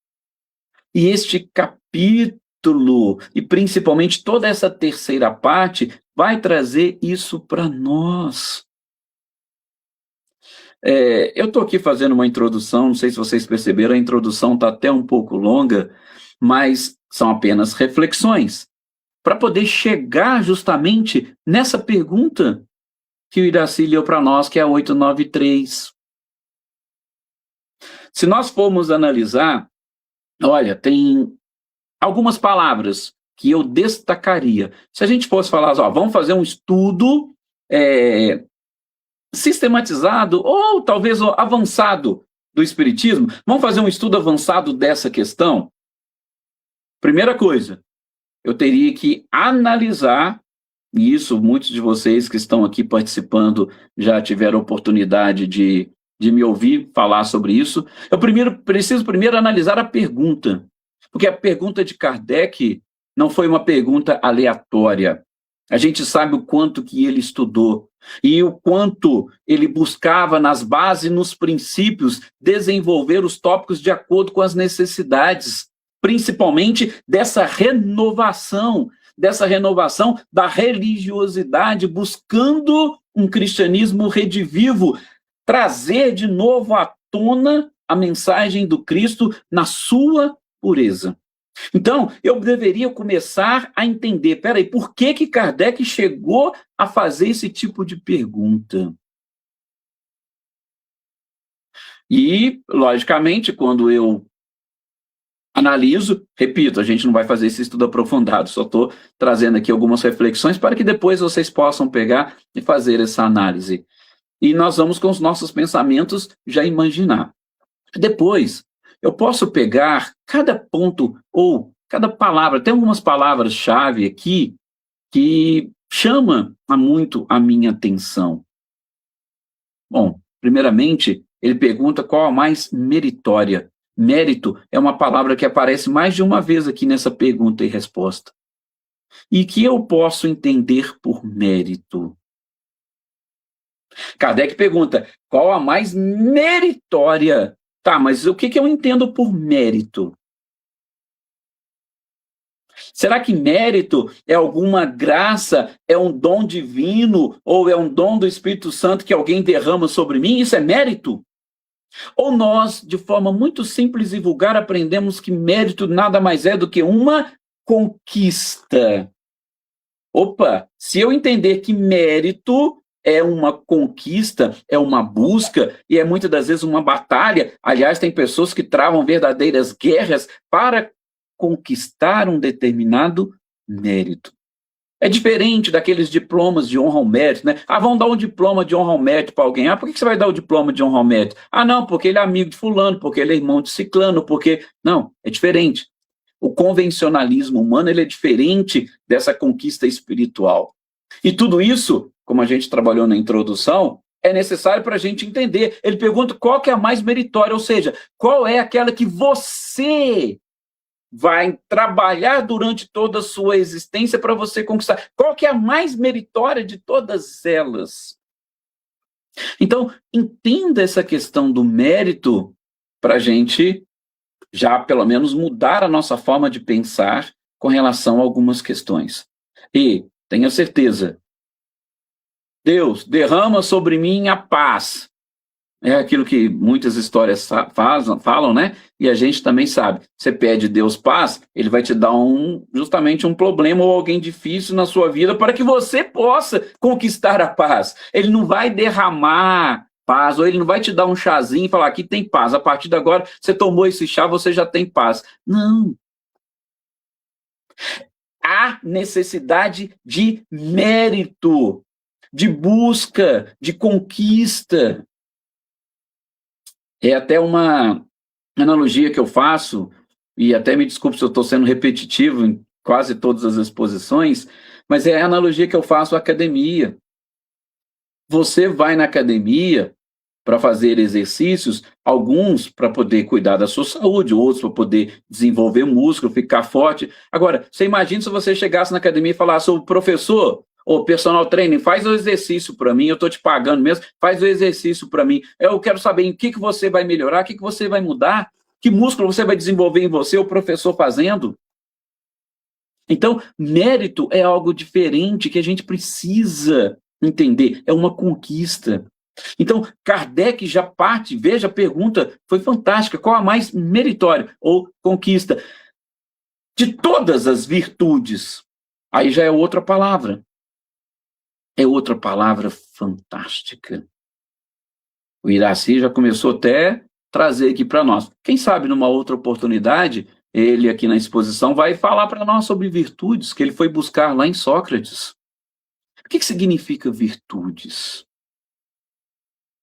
E este capítulo, e principalmente toda essa terceira parte, vai trazer isso para nós. Eu estou aqui fazendo uma introdução, não sei se vocês perceberam, a introdução está até um pouco longa, mas são apenas reflexões, para poder chegar justamente nessa pergunta que o Iraci leu para nós, que é a 893. Se nós formos analisar, olha, tem algumas palavras que eu destacaria. Se a gente fosse falar, vamos fazer um estudo sistematizado ou talvez avançado do Espiritismo, vamos fazer um estudo avançado dessa questão? Primeira coisa, eu teria que analisar, e isso muitos de vocês que estão aqui participando já tiveram oportunidade de me ouvir falar sobre isso. Eu preciso primeiro analisar a pergunta, porque a pergunta de Kardec não foi uma pergunta aleatória. A gente sabe o quanto que ele estudou e o quanto ele buscava nas bases e nos princípios desenvolver os tópicos de acordo com as necessidades, principalmente dessa renovação da religiosidade, buscando um cristianismo redivivo, trazer de novo à tona a mensagem do Cristo na sua pureza. Então, eu deveria começar a entender, peraí, por que Kardec chegou a fazer esse tipo de pergunta? E, logicamente, quando eu analiso, repito, a gente não vai fazer esse estudo aprofundado, só estou trazendo aqui algumas reflexões para que depois vocês possam pegar e fazer essa análise. E nós vamos com os nossos pensamentos já imaginar. Depois, eu posso pegar cada ponto ou cada palavra, tem algumas palavras-chave aqui que chamam muito a minha atenção. Bom, primeiramente, ele pergunta qual a mais meritória. Mérito é uma palavra que aparece mais de uma vez aqui nessa pergunta e resposta. E que eu posso entender por mérito? Kardec pergunta, qual a mais meritória? Tá, mas o que eu entendo por mérito? Será que mérito é alguma graça, é um dom divino, ou é um dom do Espírito Santo que alguém derrama sobre mim? Isso é mérito? Ou nós, de forma muito simples e vulgar, aprendemos que mérito nada mais é do que uma conquista? Opa, se eu entender que mérito é uma conquista, é uma busca, e é muitas das vezes uma batalha. Aliás, tem pessoas que travam verdadeiras guerras para conquistar um determinado mérito. É diferente daqueles diplomas de honra ao mérito, né? Vamos dar um diploma de honra ao mérito para alguém. Por que você vai dar o diploma de honra ao mérito? Não, porque ele é amigo de fulano, porque ele é irmão de ciclano, porque... Não, é diferente. O convencionalismo humano, ele é diferente dessa conquista espiritual. E tudo isso, como a gente trabalhou na introdução, é necessário para a gente entender. Ele pergunta qual que é a mais meritória, ou seja, qual é aquela que você vai trabalhar durante toda a sua existência para você conquistar. Qual que é a mais meritória de todas elas? Então, entenda essa questão do mérito para a gente já, pelo menos, mudar a nossa forma de pensar com relação a algumas questões. E tenha certeza, Deus, derrama sobre mim a paz. É aquilo que muitas histórias falam, né? E a gente também sabe. Você pede Deus paz, ele vai te dar justamente um problema ou alguém difícil na sua vida para que você possa conquistar a paz. Ele não vai derramar paz, ou ele não vai te dar um chazinho e falar, aqui tem paz, a partir de agora você tomou esse chá, você já tem paz. Não. Há necessidade de mérito, de busca, de conquista. É até uma analogia que eu faço, e até me desculpe se eu estou sendo repetitivo em quase todas as exposições, mas é a analogia que eu faço à academia. Você vai na academia para fazer exercícios, alguns para poder cuidar da sua saúde, outros para poder desenvolver músculo, ficar forte. Agora, você imagina se você chegasse na academia e falasse, ô professor, ô personal trainer, faz o exercício para mim, eu estou te pagando mesmo, faz o exercício para mim. Eu quero saber em que você vai melhorar, o que você vai mudar, que músculo você vai desenvolver em você, o professor fazendo. Então, mérito é algo diferente que a gente precisa entender, é uma conquista. Então, Kardec já parte, veja, a pergunta foi fantástica, qual a mais meritória ou conquista? De todas as virtudes, aí já é outra palavra fantástica. O Iraci já começou até a trazer aqui para nós. Quem sabe numa outra oportunidade, ele aqui na exposição vai falar para nós sobre virtudes que ele foi buscar lá em Sócrates. O que significa virtudes?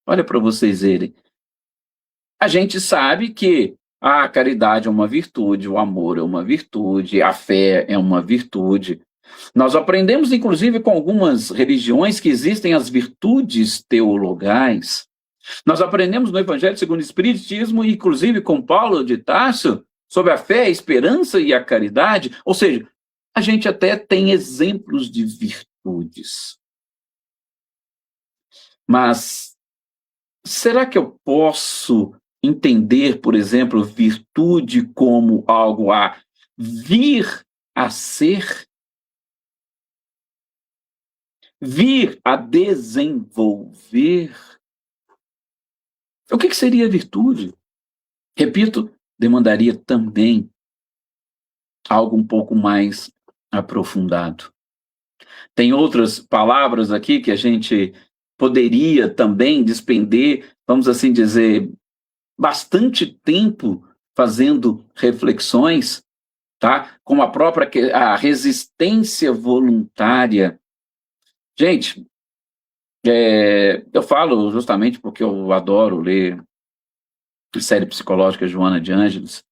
Olha para vocês verem. A gente sabe que a caridade é uma virtude, o amor é uma virtude, a fé é uma virtude. Nós aprendemos, inclusive, com algumas religiões que existem as virtudes teologais. Nós aprendemos no Evangelho segundo o Espiritismo, inclusive com Paulo de Tarso, sobre a fé, a esperança e a caridade. Ou seja, a gente até tem exemplos de virtudes. Mas será que eu posso entender, por exemplo, virtude como algo a vir a ser? Vir a desenvolver? O que seria virtude? Repito, demandaria também algo um pouco mais aprofundado. Tem outras palavras aqui que a gente poderia também despender, vamos assim dizer, bastante tempo fazendo reflexões, tá? Como a própria a resistência voluntária. Gente, eu falo justamente porque eu adoro ler a série psicológica Joana de Ângeles,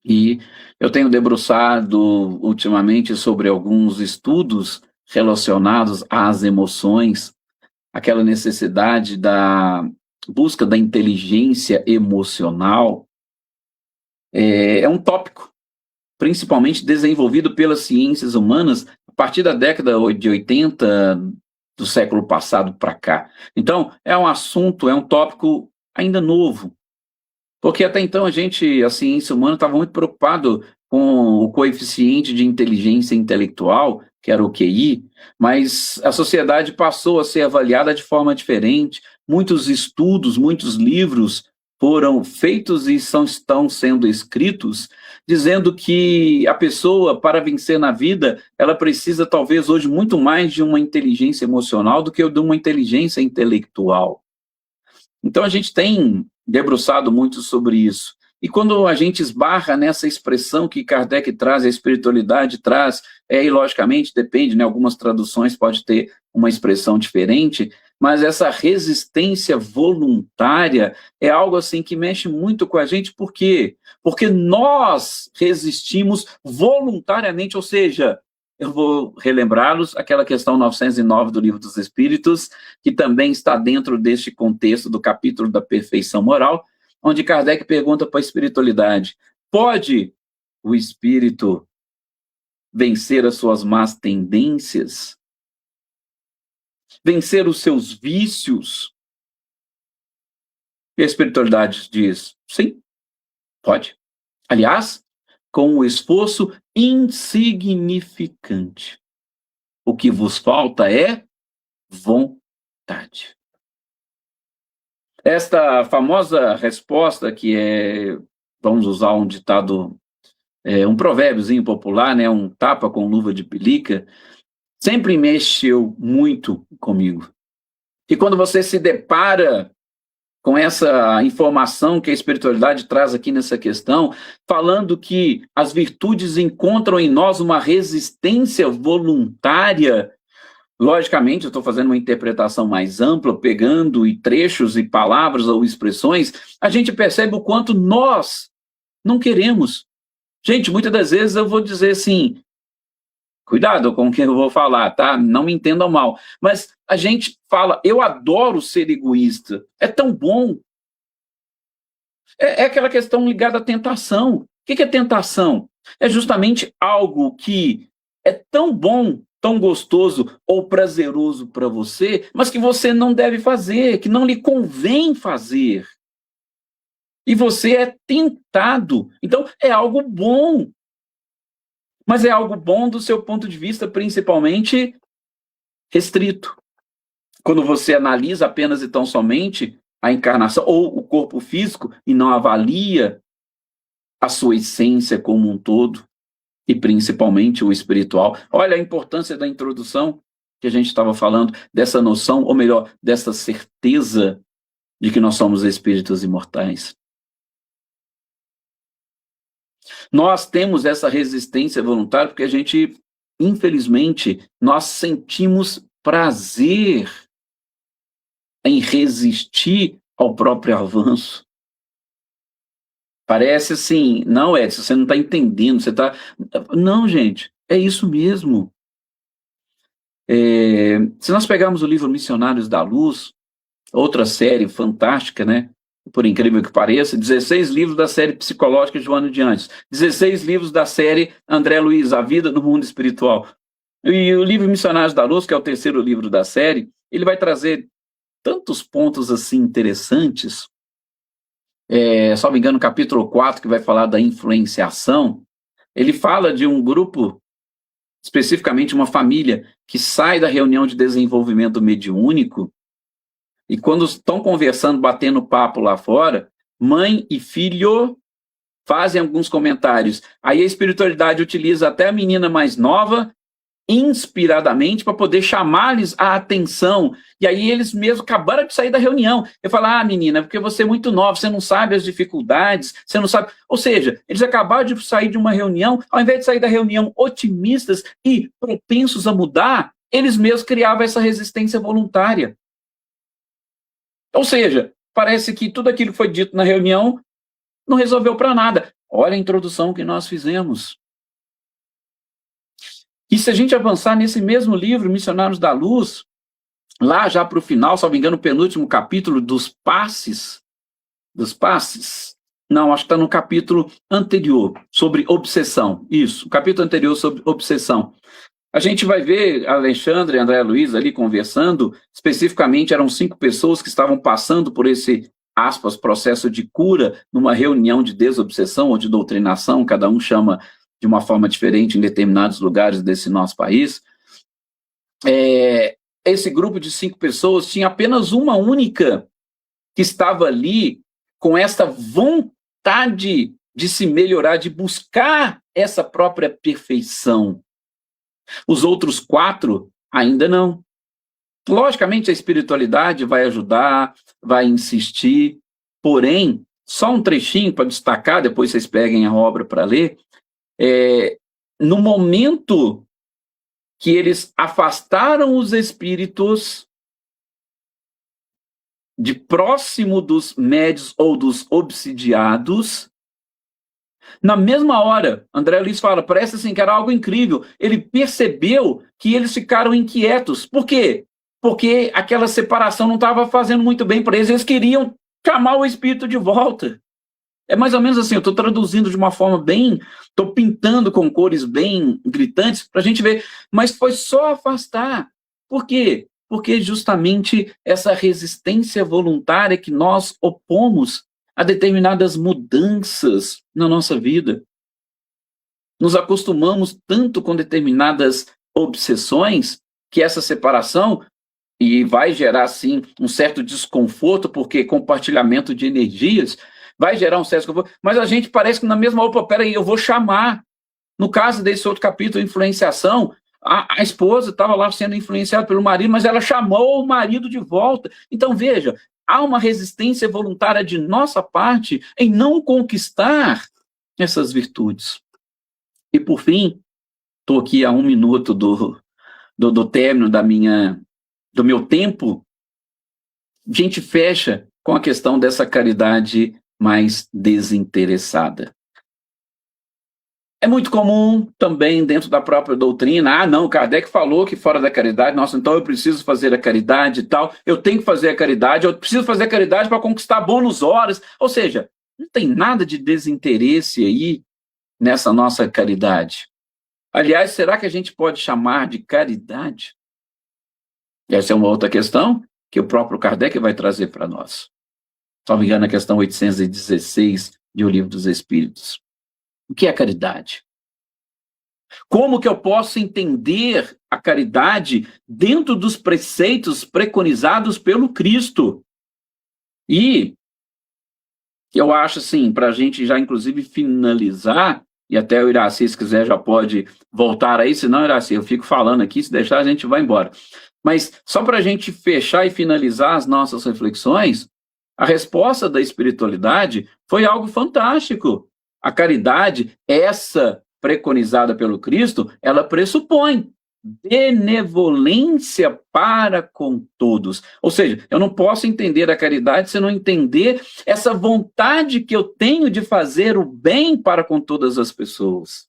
e eu tenho debruçado ultimamente sobre alguns estudos relacionados às emoções, aquela necessidade da busca da inteligência emocional. É um tópico principalmente desenvolvido pelas ciências humanas a partir da década de 80 do século passado para cá. Então, é um assunto, é um tópico ainda novo, porque até então a ciência humana estava muito preocupado com o coeficiente de inteligência intelectual, que era o QI, mas a sociedade passou a ser avaliada de forma diferente. Muitos estudos, muitos livros foram feitos e estão sendo escritos, dizendo que a pessoa, para vencer na vida, ela precisa talvez hoje muito mais de uma inteligência emocional do que de uma inteligência intelectual. Então a gente tem debruçado muito sobre isso. E quando a gente esbarra nessa expressão que Kardec traz, a espiritualidade traz, e logicamente depende, né, algumas traduções pode ter uma expressão diferente, mas essa resistência voluntária é algo assim que mexe muito com a gente. Por quê? Porque nós resistimos voluntariamente, ou seja, eu vou relembrá-los, aquela questão 909 do Livro dos Espíritos, que também está dentro deste contexto do capítulo da perfeição moral, onde Kardec pergunta para a espiritualidade: pode o espírito vencer as suas más tendências? Vencer os seus vícios? E a espiritualidade diz: sim, pode. Aliás, com um esforço insignificante. O que vos falta é vontade. Esta famosa resposta, que vamos usar um ditado, um provérbiozinho popular, né, um tapa com luva de pelica, sempre mexeu muito comigo. E quando você se depara com essa informação que a espiritualidade traz aqui nessa questão, falando que as virtudes encontram em nós uma resistência voluntária. Logicamente, eu estou fazendo uma interpretação mais ampla, pegando trechos e palavras ou expressões, a gente percebe o quanto nós não queremos. Gente, muitas das vezes eu vou dizer assim, cuidado com o que eu vou falar, tá? Não me entendam mal. Mas a gente fala, eu adoro ser egoísta. É tão bom. É aquela questão ligada à tentação. O que é tentação? É justamente algo que é tão bom, tão gostoso ou prazeroso para você, mas que você não deve fazer, que não lhe convém fazer. E você é tentado. Então, é algo bom. Mas é algo bom do seu ponto de vista, principalmente restrito. Quando você analisa apenas e tão somente a encarnação ou o corpo físico e não avalia a sua essência como um todo e principalmente o espiritual. Olha a importância da introdução que a gente estava falando, dessa noção, ou melhor, dessa certeza de que nós somos espíritos imortais. Nós temos essa resistência voluntária porque a gente, infelizmente, nós sentimos prazer em resistir ao próprio avanço. Parece assim, não, Edson, você não está entendendo, você está... Não, gente, é isso mesmo. Se nós pegarmos o livro Missionários da Luz, outra série fantástica, né? Por incrível que pareça, 16 livros da série Psicológica de Joana de Anjos, 16 livros da série André Luiz, A Vida no Mundo Espiritual. E o livro Missionários da Luz, que é o terceiro livro da série, ele vai trazer tantos pontos assim interessantes. Só me engano, capítulo 4, que vai falar da influenciação, ele fala de um grupo, especificamente uma família, que sai da reunião de desenvolvimento mediúnico, e quando estão conversando, batendo papo lá fora, mãe e filho fazem alguns comentários. Aí a espiritualidade utiliza até a menina mais nova, inspiradamente, para poder chamar-lhes a atenção. E aí eles mesmos acabaram de sair da reunião. Eu falo, menina, porque você é muito nova, você não sabe as dificuldades, você não sabe... Ou seja, eles acabaram de sair de uma reunião, ao invés de sair da reunião otimistas e propensos a mudar, eles mesmos criavam essa resistência voluntária. Ou seja, parece que tudo aquilo que foi dito na reunião não resolveu para nada. Olha a introdução que nós fizemos. E se a gente avançar nesse mesmo livro, Missionários da Luz, lá já para o final, se não me engano, o penúltimo capítulo dos passes, não, acho que está no capítulo anterior, sobre obsessão, isso, o capítulo anterior sobre obsessão. A gente vai ver Alexandre e André Luiz ali conversando, especificamente eram 5 pessoas que estavam passando por esse, aspas, processo de cura, numa reunião de desobsessão ou de doutrinação, cada um chama de uma forma diferente em determinados lugares desse nosso país. Esse grupo de 5 pessoas tinha apenas uma única que estava ali com essa vontade de se melhorar, de buscar essa própria perfeição. Os outros 4 ainda não. Logicamente a espiritualidade vai ajudar, vai insistir, porém, só um trechinho para destacar, depois vocês peguem a obra para ler, no momento que eles afastaram os espíritos de próximo dos médios ou dos obsidiados, na mesma hora, André Luiz fala, parece assim que era algo incrível, ele percebeu que eles ficaram inquietos. Por quê? Porque aquela separação não estava fazendo muito bem para eles, eles queriam chamar o espírito de volta. É mais ou menos assim, eu estou traduzindo de uma forma bem, estou pintando com cores bem gritantes para a gente ver, mas foi só afastar. Por quê? Porque justamente essa resistência voluntária que nós opomos a determinadas mudanças na nossa vida. Nos acostumamos tanto com determinadas obsessões que essa separação, e vai gerar, sim, um certo desconforto, porque compartilhamento de energias vai gerar um certo desconforto, mas a gente parece que na mesma, peraí, eu vou chamar. No caso desse outro capítulo, influenciação, a esposa estava lá sendo influenciada pelo marido, mas ela chamou o marido de volta. Então, veja, há uma resistência voluntária de nossa parte em não conquistar essas virtudes. E, por fim, estou aqui a 1 minuto do término do meu tempo, a gente fecha com a questão dessa caridade mais desinteressada. É muito comum também dentro da própria doutrina, não, Kardec falou que fora da caridade, nossa, então eu preciso fazer a caridade e tal, eu tenho que fazer a caridade, eu preciso fazer a caridade para conquistar bônus horas, ou seja, não tem nada de desinteresse aí nessa nossa caridade. Aliás, será que a gente pode chamar de caridade? Essa é uma outra questão que o próprio Kardec vai trazer para nós. Se não me engano, a questão 816 de O Livro dos Espíritos. O que é caridade? Como que eu posso entender a caridade dentro dos preceitos preconizados pelo Cristo? E eu acho assim, para a gente já inclusive finalizar, e até o Iraci, se quiser, já pode voltar aí, senão, Iraci, eu fico falando aqui, se deixar a gente vai embora. Mas só para a gente fechar e finalizar as nossas reflexões, a resposta da espiritualidade foi algo fantástico. A caridade, essa preconizada pelo Cristo, ela pressupõe benevolência para com todos. Ou seja, eu não posso entender a caridade se eu não entender essa vontade que eu tenho de fazer o bem para com todas as pessoas.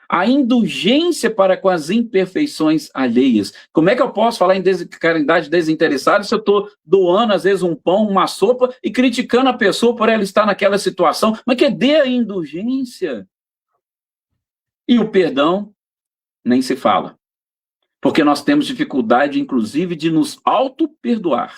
A indulgência para com as imperfeições alheias. Como é que eu posso falar em caridade desinteressada se eu estou doando, às vezes, um pão, uma sopa e criticando a pessoa por ela estar naquela situação? Mas que dê a indulgência. E o perdão, nem se fala. Porque nós temos dificuldade, inclusive, de nos auto-perdoar.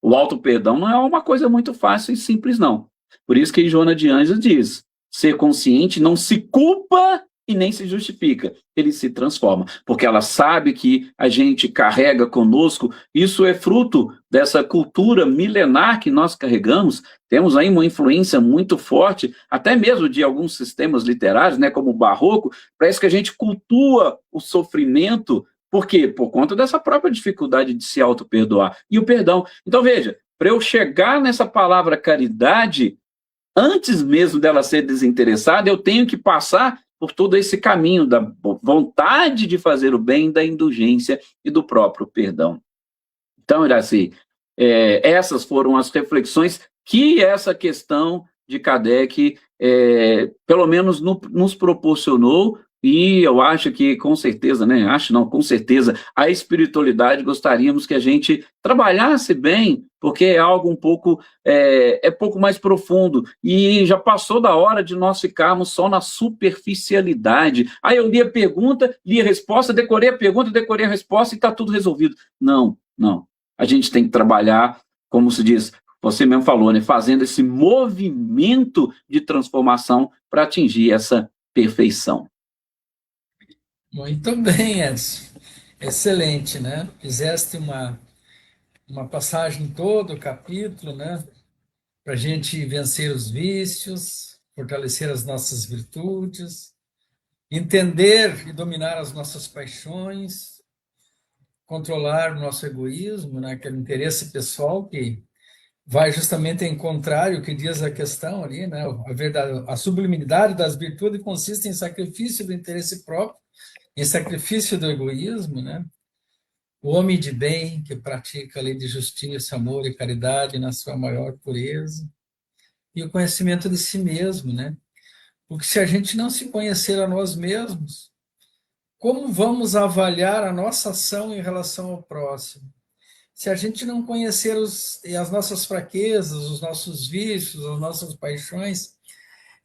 O auto-perdão não é uma coisa muito fácil e simples, não. Por isso que Joana de Ângeles diz, ser consciente não se culpa e nem se justifica, ele se transforma, porque ela sabe que a gente carrega conosco, isso é fruto dessa cultura milenar que nós carregamos, temos aí uma influência muito forte, até mesmo de alguns sistemas literários, né, como o barroco, parece que a gente cultua o sofrimento, por quê? Por conta dessa própria dificuldade de se auto-perdoar, e o perdão. Então veja, para eu chegar nessa palavra caridade, antes mesmo dela ser desinteressada, eu tenho que passar por todo esse caminho da vontade de fazer o bem, da indulgência e do próprio perdão. Então, Iraci, essas foram as reflexões que essa questão de Kardec, pelo menos nos proporcionou, e eu acho que com certeza, com certeza, a espiritualidade gostaríamos que a gente trabalhasse bem, porque é algo um pouco, pouco mais profundo, e já passou da hora de nós ficarmos só na superficialidade. Aí eu li a pergunta, li a resposta, decorei a pergunta, decorei a resposta e está tudo resolvido. Não. A gente tem que trabalhar, como se diz, você mesmo falou, né, fazendo esse movimento de transformação para atingir essa perfeição. Muito bem, Edson. Excelente, né? Fizeste uma passagem em todo o capítulo, né? Para a gente vencer os vícios, fortalecer as nossas virtudes, entender e dominar as nossas paixões, controlar o nosso egoísmo, né? Aquele interesse pessoal que vai justamente em contrário ao que diz a questão ali, né? A sublimidade das virtudes consiste em sacrifício do interesse próprio, em sacrifício do egoísmo, né? O homem de bem que pratica a lei de justiça, amor e caridade na sua maior pureza, e o conhecimento de si mesmo, né? Porque se a gente não se conhecer a nós mesmos, como vamos avaliar a nossa ação em relação ao próximo? Se a gente não conhecer as nossas fraquezas, os nossos vícios, as nossas paixões,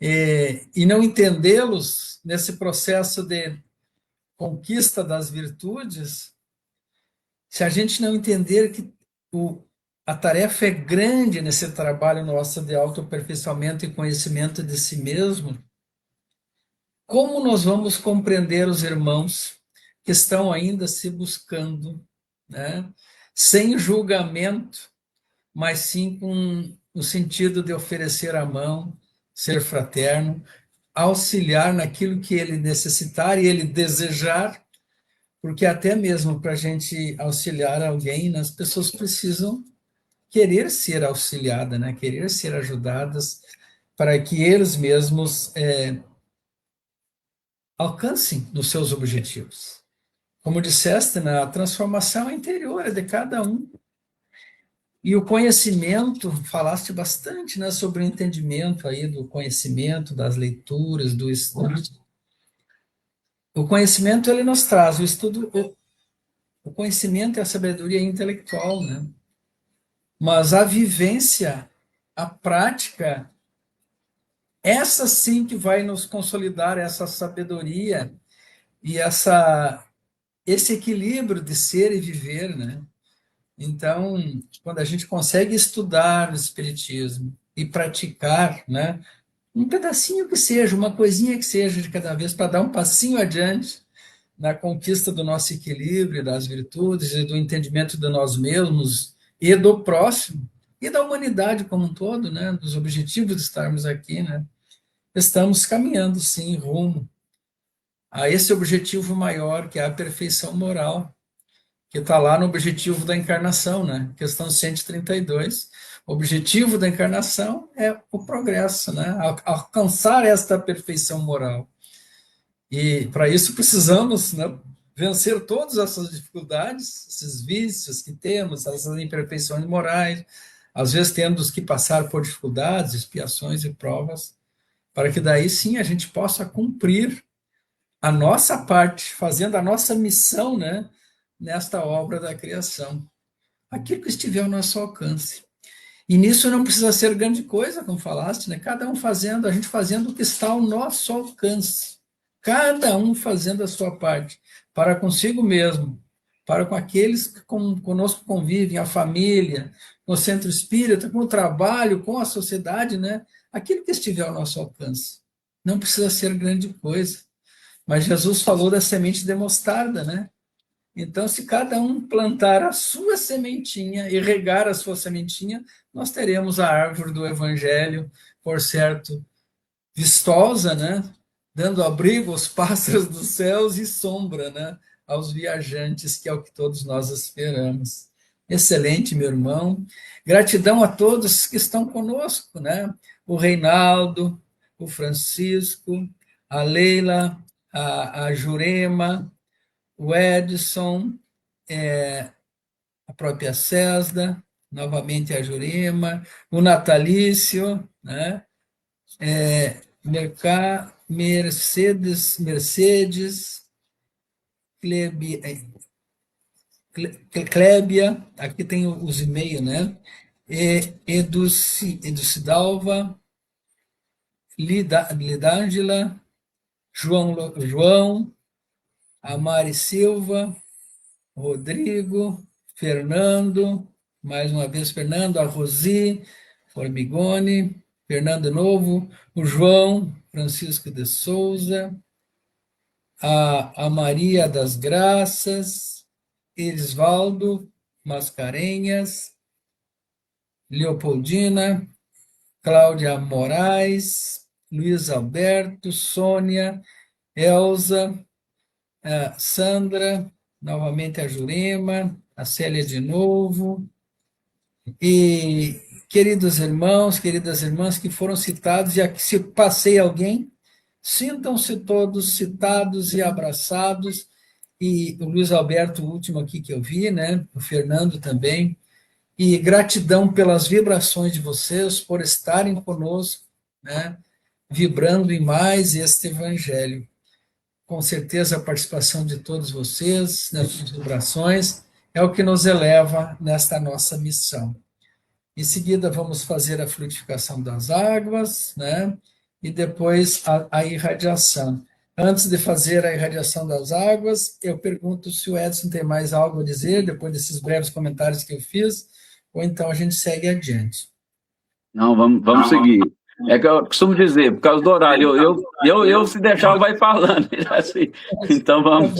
e não entendê-los nesse processo de conquista das virtudes, se a gente não entender que a tarefa é grande nesse trabalho nosso de autoaperfeiçoamento e conhecimento de si mesmo, como nós vamos compreender os irmãos que estão ainda se buscando, né? Sem julgamento, mas sim com o sentido de oferecer a mão, ser fraterno, auxiliar naquilo que ele necessitar e ele desejar, porque até mesmo para a gente auxiliar alguém, as pessoas precisam querer ser auxiliada, né? Querer ser ajudadas para que eles mesmos alcancem os seus objetivos. Como disseste, né, a transformação interior é de cada um. E o conhecimento, falaste bastante, né, sobre o entendimento aí do conhecimento, das leituras, do estudo. O conhecimento, ele nos traz o estudo, o conhecimento e a sabedoria intelectual, né? Mas a vivência, a prática, essa sim que vai nos consolidar essa sabedoria e esse equilíbrio de ser e viver, né? Então, quando a gente consegue estudar o Espiritismo e praticar, né, um pedacinho que seja, uma coisinha que seja de cada vez, para dar um passinho adiante na conquista do nosso equilíbrio, das virtudes e do entendimento de nós mesmos e do próximo e da humanidade como um todo, né, dos objetivos de estarmos aqui, né, estamos caminhando, sim, rumo a esse objetivo maior, que é a perfeição moral, que está lá no objetivo da encarnação, né? Questão 132. O objetivo da encarnação é o progresso, né? Alcançar esta perfeição moral. E para isso precisamos, né, vencer todas essas dificuldades, esses vícios que temos, essas imperfeições morais, às vezes tendo que passar por dificuldades, expiações e provas, para que daí sim a gente possa cumprir a nossa parte, fazendo a nossa missão, né, nesta obra da criação. Aquilo que estiver ao nosso alcance. E nisso não precisa ser grande coisa, como falaste, né? Cada um fazendo, a gente fazendo o que está ao nosso alcance. Cada um fazendo a sua parte, para consigo mesmo, para com aqueles que conosco convivem, a família, com o centro espírita, com o trabalho, com a sociedade, né? Aquilo que estiver ao nosso alcance. Não precisa ser grande coisa. Mas Jesus falou da semente de mostarda, né? Então, se cada um plantar a sua sementinha e regar a sua sementinha, nós teremos a árvore do Evangelho, por certo, vistosa, né? Dando abrigo aos pássaros dos céus e sombra, né, aos viajantes, que é o que todos nós esperamos. Excelente, meu irmão. Gratidão a todos que estão conosco, né? O Reinaldo, o Francisco, a Leila, a Jurema, o Edson, a própria César, novamente a Jurema, o Natalício, né? Mercedes, Clébia, aqui tem os e-mails, né? Educidalva, Lidângela, João, a Mari Silva, Rodrigo, Fernando, mais uma vez Fernando, a Rosi, Formigone, Fernando Novo, o João, Francisco de Souza, a Maria das Graças, Elisvaldo Mascarenhas, Leopoldina, Cláudia Moraes, Luiz Alberto, Sônia, Elza, Sandra, novamente a Jurema, a Célia de novo, e queridos irmãos, queridas irmãs que foram citados, e aqui se passei alguém, sintam-se todos citados e abraçados, e o Luiz Alberto, o último aqui que eu vi, né? O Fernando também, e gratidão pelas vibrações de vocês, por estarem conosco, né? Vibrando em mais este evangelho. Com certeza a participação de todos vocês nessas vibrações é o que nos eleva nesta nossa missão. Em seguida, vamos fazer a fluidificação das águas, né? E depois a irradiação. Antes de fazer a irradiação das águas, eu pergunto se o Edson tem mais algo a dizer, depois desses breves comentários que eu fiz, ou então a gente segue adiante. Não, vamos seguir. É que eu costumo dizer, por causa do horário, eu se deixar, vai falando. Assim. Então, vamos.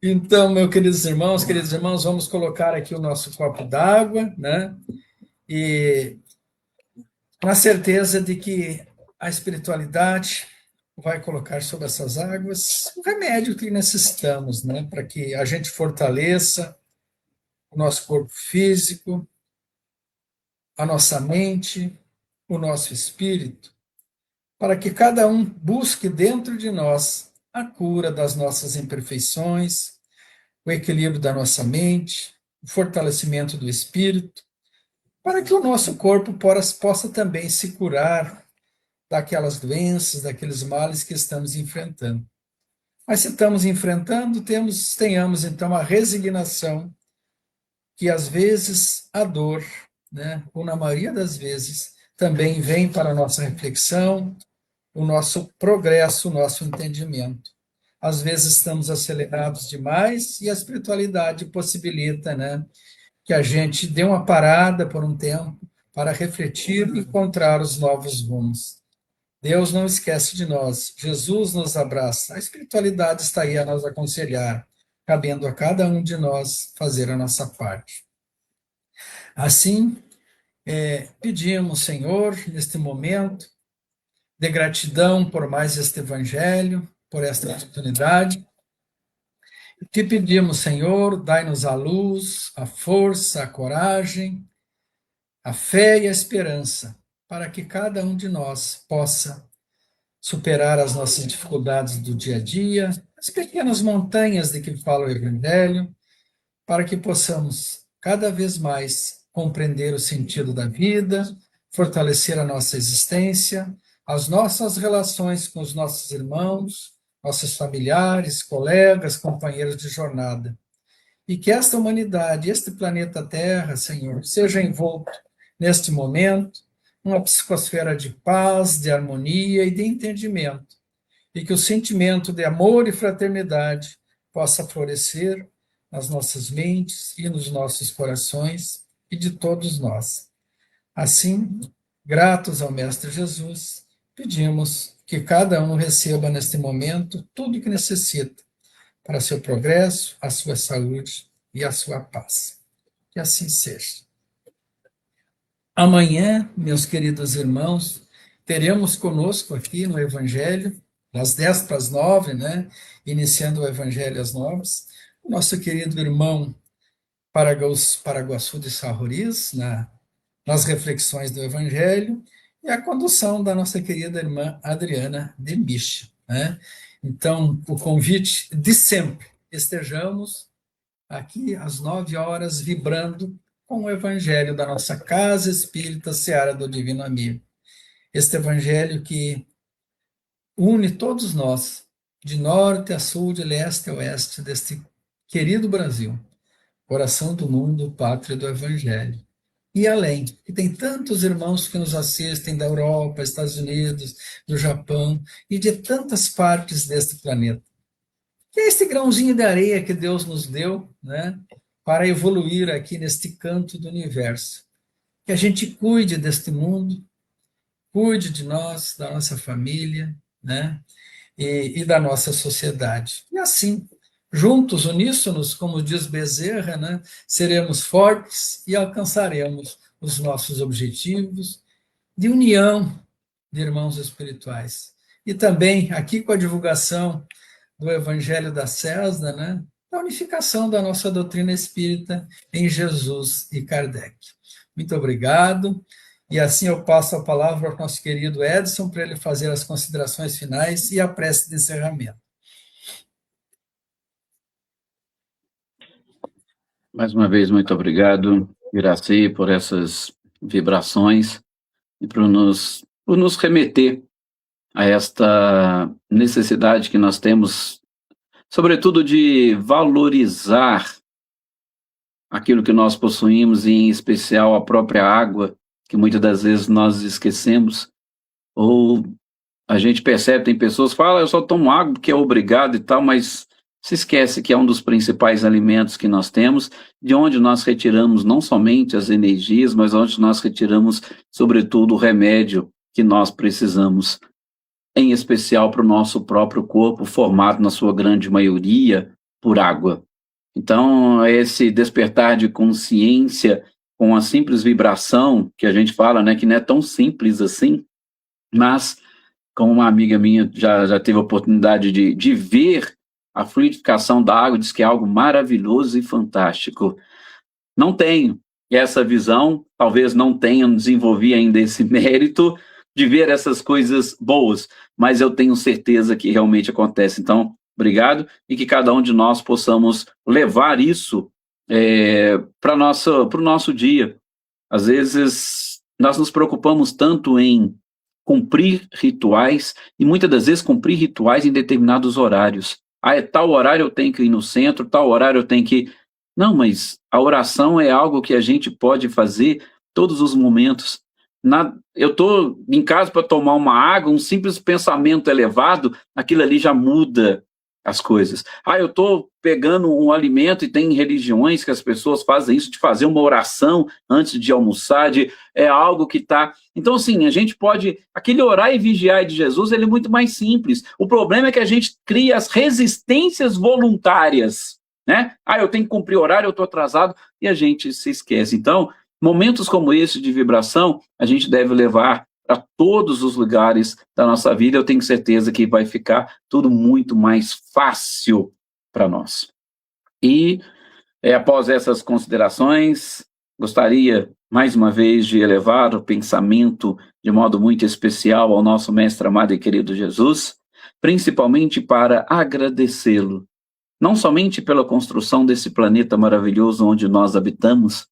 Então, meus queridos irmãos, vamos colocar aqui o nosso copo d'água, né? E na certeza de que a espiritualidade vai colocar sobre essas águas o remédio que necessitamos, né? Para que a gente fortaleça o nosso corpo físico, a nossa mente, o nosso espírito, para que cada um busque dentro de nós a cura das nossas imperfeições, o equilíbrio da nossa mente, o fortalecimento do espírito, para que o nosso corpo possa também se curar daquelas doenças, daqueles males que estamos enfrentando. Mas se estamos enfrentando, tenhamos então a resignação que às vezes a dor, né, ou na maioria das vezes, também vem para a nossa reflexão, o nosso progresso, o nosso entendimento. Às vezes estamos acelerados demais e a espiritualidade possibilita, né, que a gente dê uma parada por um tempo para refletir e encontrar os novos rumos. Deus não esquece de nós, Jesus nos abraça, a espiritualidade está aí a nos aconselhar, cabendo a cada um de nós fazer a nossa parte. Assim, pedimos, Senhor, neste momento, de gratidão por mais este evangelho, por esta oportunidade. Te pedimos, Senhor, dai-nos a luz, a força, a coragem, a fé e a esperança, para que cada um de nós possa superar as nossas dificuldades do dia a dia, as pequenas montanhas de que fala o Evangelho, para que possamos cada vez mais compreender o sentido da vida, fortalecer a nossa existência, as nossas relações com os nossos irmãos, nossos familiares, colegas, companheiros de jornada. E que esta humanidade, este planeta Terra, Senhor, seja envolto neste momento uma psicosfera de paz, de harmonia e de entendimento, e que o sentimento de amor e fraternidade possa florescer nas nossas mentes e nos nossos corações e de todos nós. Assim, gratos ao Mestre Jesus, pedimos que cada um receba neste momento tudo o que necessita para seu progresso, a sua saúde e a sua paz. Que assim seja. Amanhã, meus queridos irmãos, teremos conosco aqui no Evangelho, das 10 para as 9, né? Iniciando o Evangelho às 9, o nosso querido irmão Paraguaçu de Sarroris, nas reflexões do Evangelho, e a condução da nossa querida irmã Adriana de Micha, né? Então, o convite de sempre, estejamos aqui às 9 horas, vibrando com o Evangelho da nossa Casa Espírita Seara do Divino Amigo. Este Evangelho que une todos nós, de norte a sul, de leste a oeste, deste querido Brasil, coração do mundo, pátria do Evangelho. E além, que tem tantos irmãos que nos assistem da Europa, Estados Unidos, do Japão e de tantas partes deste planeta. Que é este grãozinho de areia que Deus nos deu, né, para evoluir aqui neste canto do universo. Que a gente cuide deste mundo, cuide de nós, da nossa família, né, e da nossa sociedade. E assim, juntos, uníssonos, como diz Bezerra, né, seremos fortes e alcançaremos os nossos objetivos de união de irmãos espirituais. E também, aqui com a divulgação do Evangelho da César, né, a unificação da nossa doutrina espírita em Jesus e Kardec. Muito obrigado. E assim eu passo a palavra ao nosso querido Edson para ele fazer as considerações finais e a prece de encerramento. Mais uma vez, muito obrigado, Iraci, por essas vibrações e por nos remeter a esta necessidade que nós temos, sobretudo de valorizar aquilo que nós possuímos, e em especial a própria água, que muitas das vezes nós esquecemos, ou a gente percebe, tem pessoas que falam, eu só tomo água porque é obrigado e tal, mas se esquece que é um dos principais alimentos que nós temos, de onde nós retiramos não somente as energias, mas onde nós retiramos, sobretudo, o remédio que nós precisamos, em especial para o nosso próprio corpo, formado na sua grande maioria por água. Então, esse despertar de consciência com a simples vibração, que a gente fala, né, que não é tão simples assim, mas, como uma amiga minha já teve a oportunidade de ver a fluidificação da água, diz que é algo maravilhoso e fantástico. não tenho essa visão, talvez não tenha, desenvolvi ainda esse mérito de ver essas coisas boas, mas eu tenho certeza que realmente acontece. Então, obrigado, e que cada um de nós possamos levar isso para o nosso dia. Às vezes, nós nos preocupamos tanto em cumprir rituais, e muitas das vezes cumprir rituais em determinados horários. Ah, é tal horário eu tenho que ir no centro, tal horário eu tenho que... Não, mas a oração é algo que a gente pode fazer todos os momentos. Eu estou em casa para tomar uma água, um simples pensamento elevado, aquilo ali já muda as coisas. Ah, eu estou pegando um alimento, e tem religiões que as pessoas fazem isso, de fazer uma oração antes de almoçar, é algo que está... Então, assim, a gente pode... Aquele orar e vigiar de Jesus, ele é muito mais simples. O problema é que a gente cria as resistências voluntárias, né? Ah, eu tenho que cumprir horário, eu estou atrasado, e a gente se esquece. Então, momentos como esse de vibração, a gente deve levar para todos os lugares da nossa vida. Eu tenho certeza que vai ficar tudo muito mais fácil para nós. E, após essas considerações, gostaria, mais uma vez, de elevar o pensamento de modo muito especial ao nosso mestre amado e querido Jesus, principalmente para agradecê-lo, não somente pela construção desse planeta maravilhoso onde nós habitamos,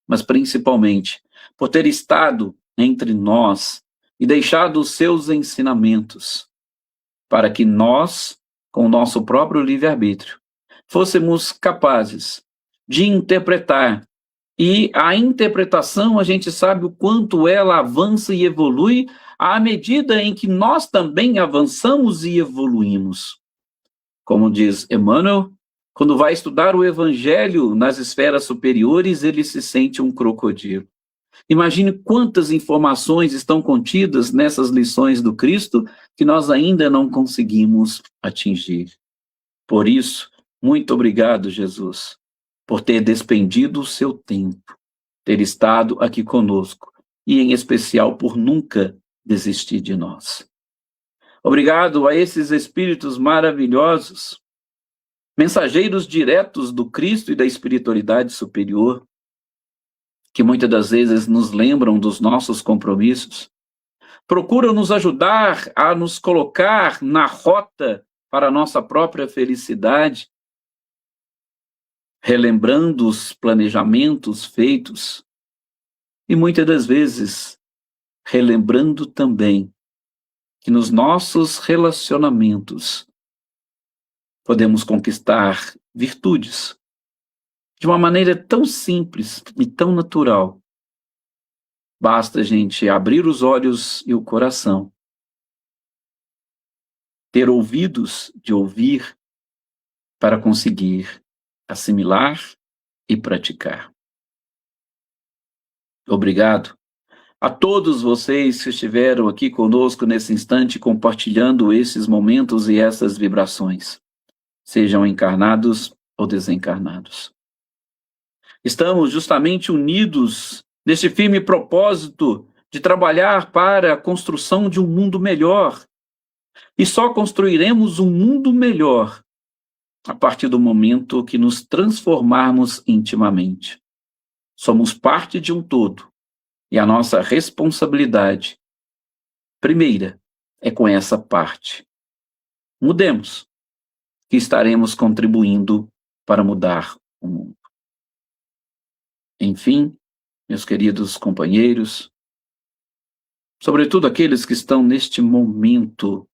mas principalmente por ter estado entre nós e deixado os seus ensinamentos, para que nós, com o nosso próprio livre-arbítrio, fôssemos capazes de interpretar. E a interpretação, a gente sabe o quanto ela avança e evolui à medida em que nós também avançamos e evoluímos. Como diz Emmanuel, quando vai estudar o Evangelho nas esferas superiores, ele se sente um crocodilo. Imagine quantas informações estão contidas nessas lições do Cristo que nós ainda não conseguimos atingir. Por isso, muito obrigado, Jesus, por ter despendido o seu tempo, ter estado aqui conosco e, em especial, por nunca desistir de nós. Obrigado a esses espíritos maravilhosos, mensageiros diretos do Cristo e da espiritualidade superior, que muitas das vezes nos lembram dos nossos compromissos, procuram nos ajudar a nos colocar na rota para a nossa própria felicidade, relembrando os planejamentos feitos e muitas das vezes relembrando também que nos nossos relacionamentos podemos conquistar virtudes de uma maneira tão simples e tão natural. Basta a gente abrir os olhos e o coração, ter ouvidos de ouvir para conseguir assimilar e praticar. Obrigado a todos vocês que estiveram aqui conosco nesse instante, compartilhando esses momentos e essas vibrações, sejam encarnados ou desencarnados. Estamos justamente unidos nesse firme propósito de trabalhar para a construção de um mundo melhor. E só construiremos um mundo melhor a partir do momento que nos transformarmos intimamente. Somos parte de um todo, e a nossa responsabilidade, primeira, é com essa parte. Mudemos, que estaremos contribuindo para mudar o mundo. Enfim, meus queridos companheiros, sobretudo aqueles que estão neste momento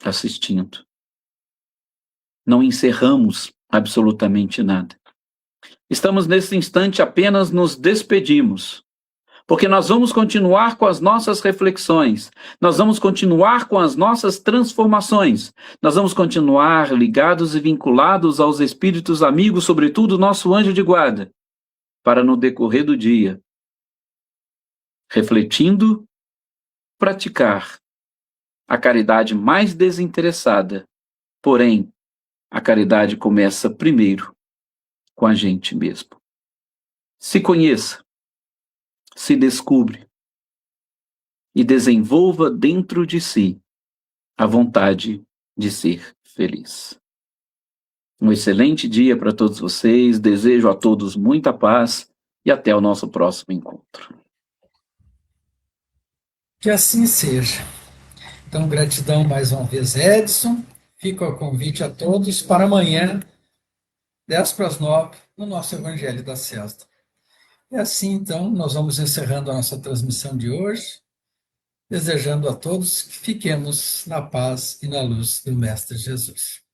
assistindo, não encerramos absolutamente nada. Estamos nesse instante apenas nos despedimos, porque nós vamos continuar com as nossas reflexões, nós vamos continuar com as nossas transformações, nós vamos continuar ligados e vinculados aos espíritos amigos, sobretudo o nosso anjo de guarda, para no decorrer do dia, refletindo, praticar a caridade mais desinteressada, porém, a caridade começa primeiro com a gente mesmo. Se conheça, se descubra e desenvolva dentro de si a vontade de ser feliz. Um excelente dia para todos vocês, desejo a todos muita paz e até o nosso próximo encontro. Que assim seja. Então, gratidão mais uma vez, Edson. Fica o convite a todos para amanhã, 8:50, no nosso Evangelho da Sexta. E assim, então, nós vamos encerrando a nossa transmissão de hoje, desejando a todos que fiquemos na paz e na luz do Mestre Jesus.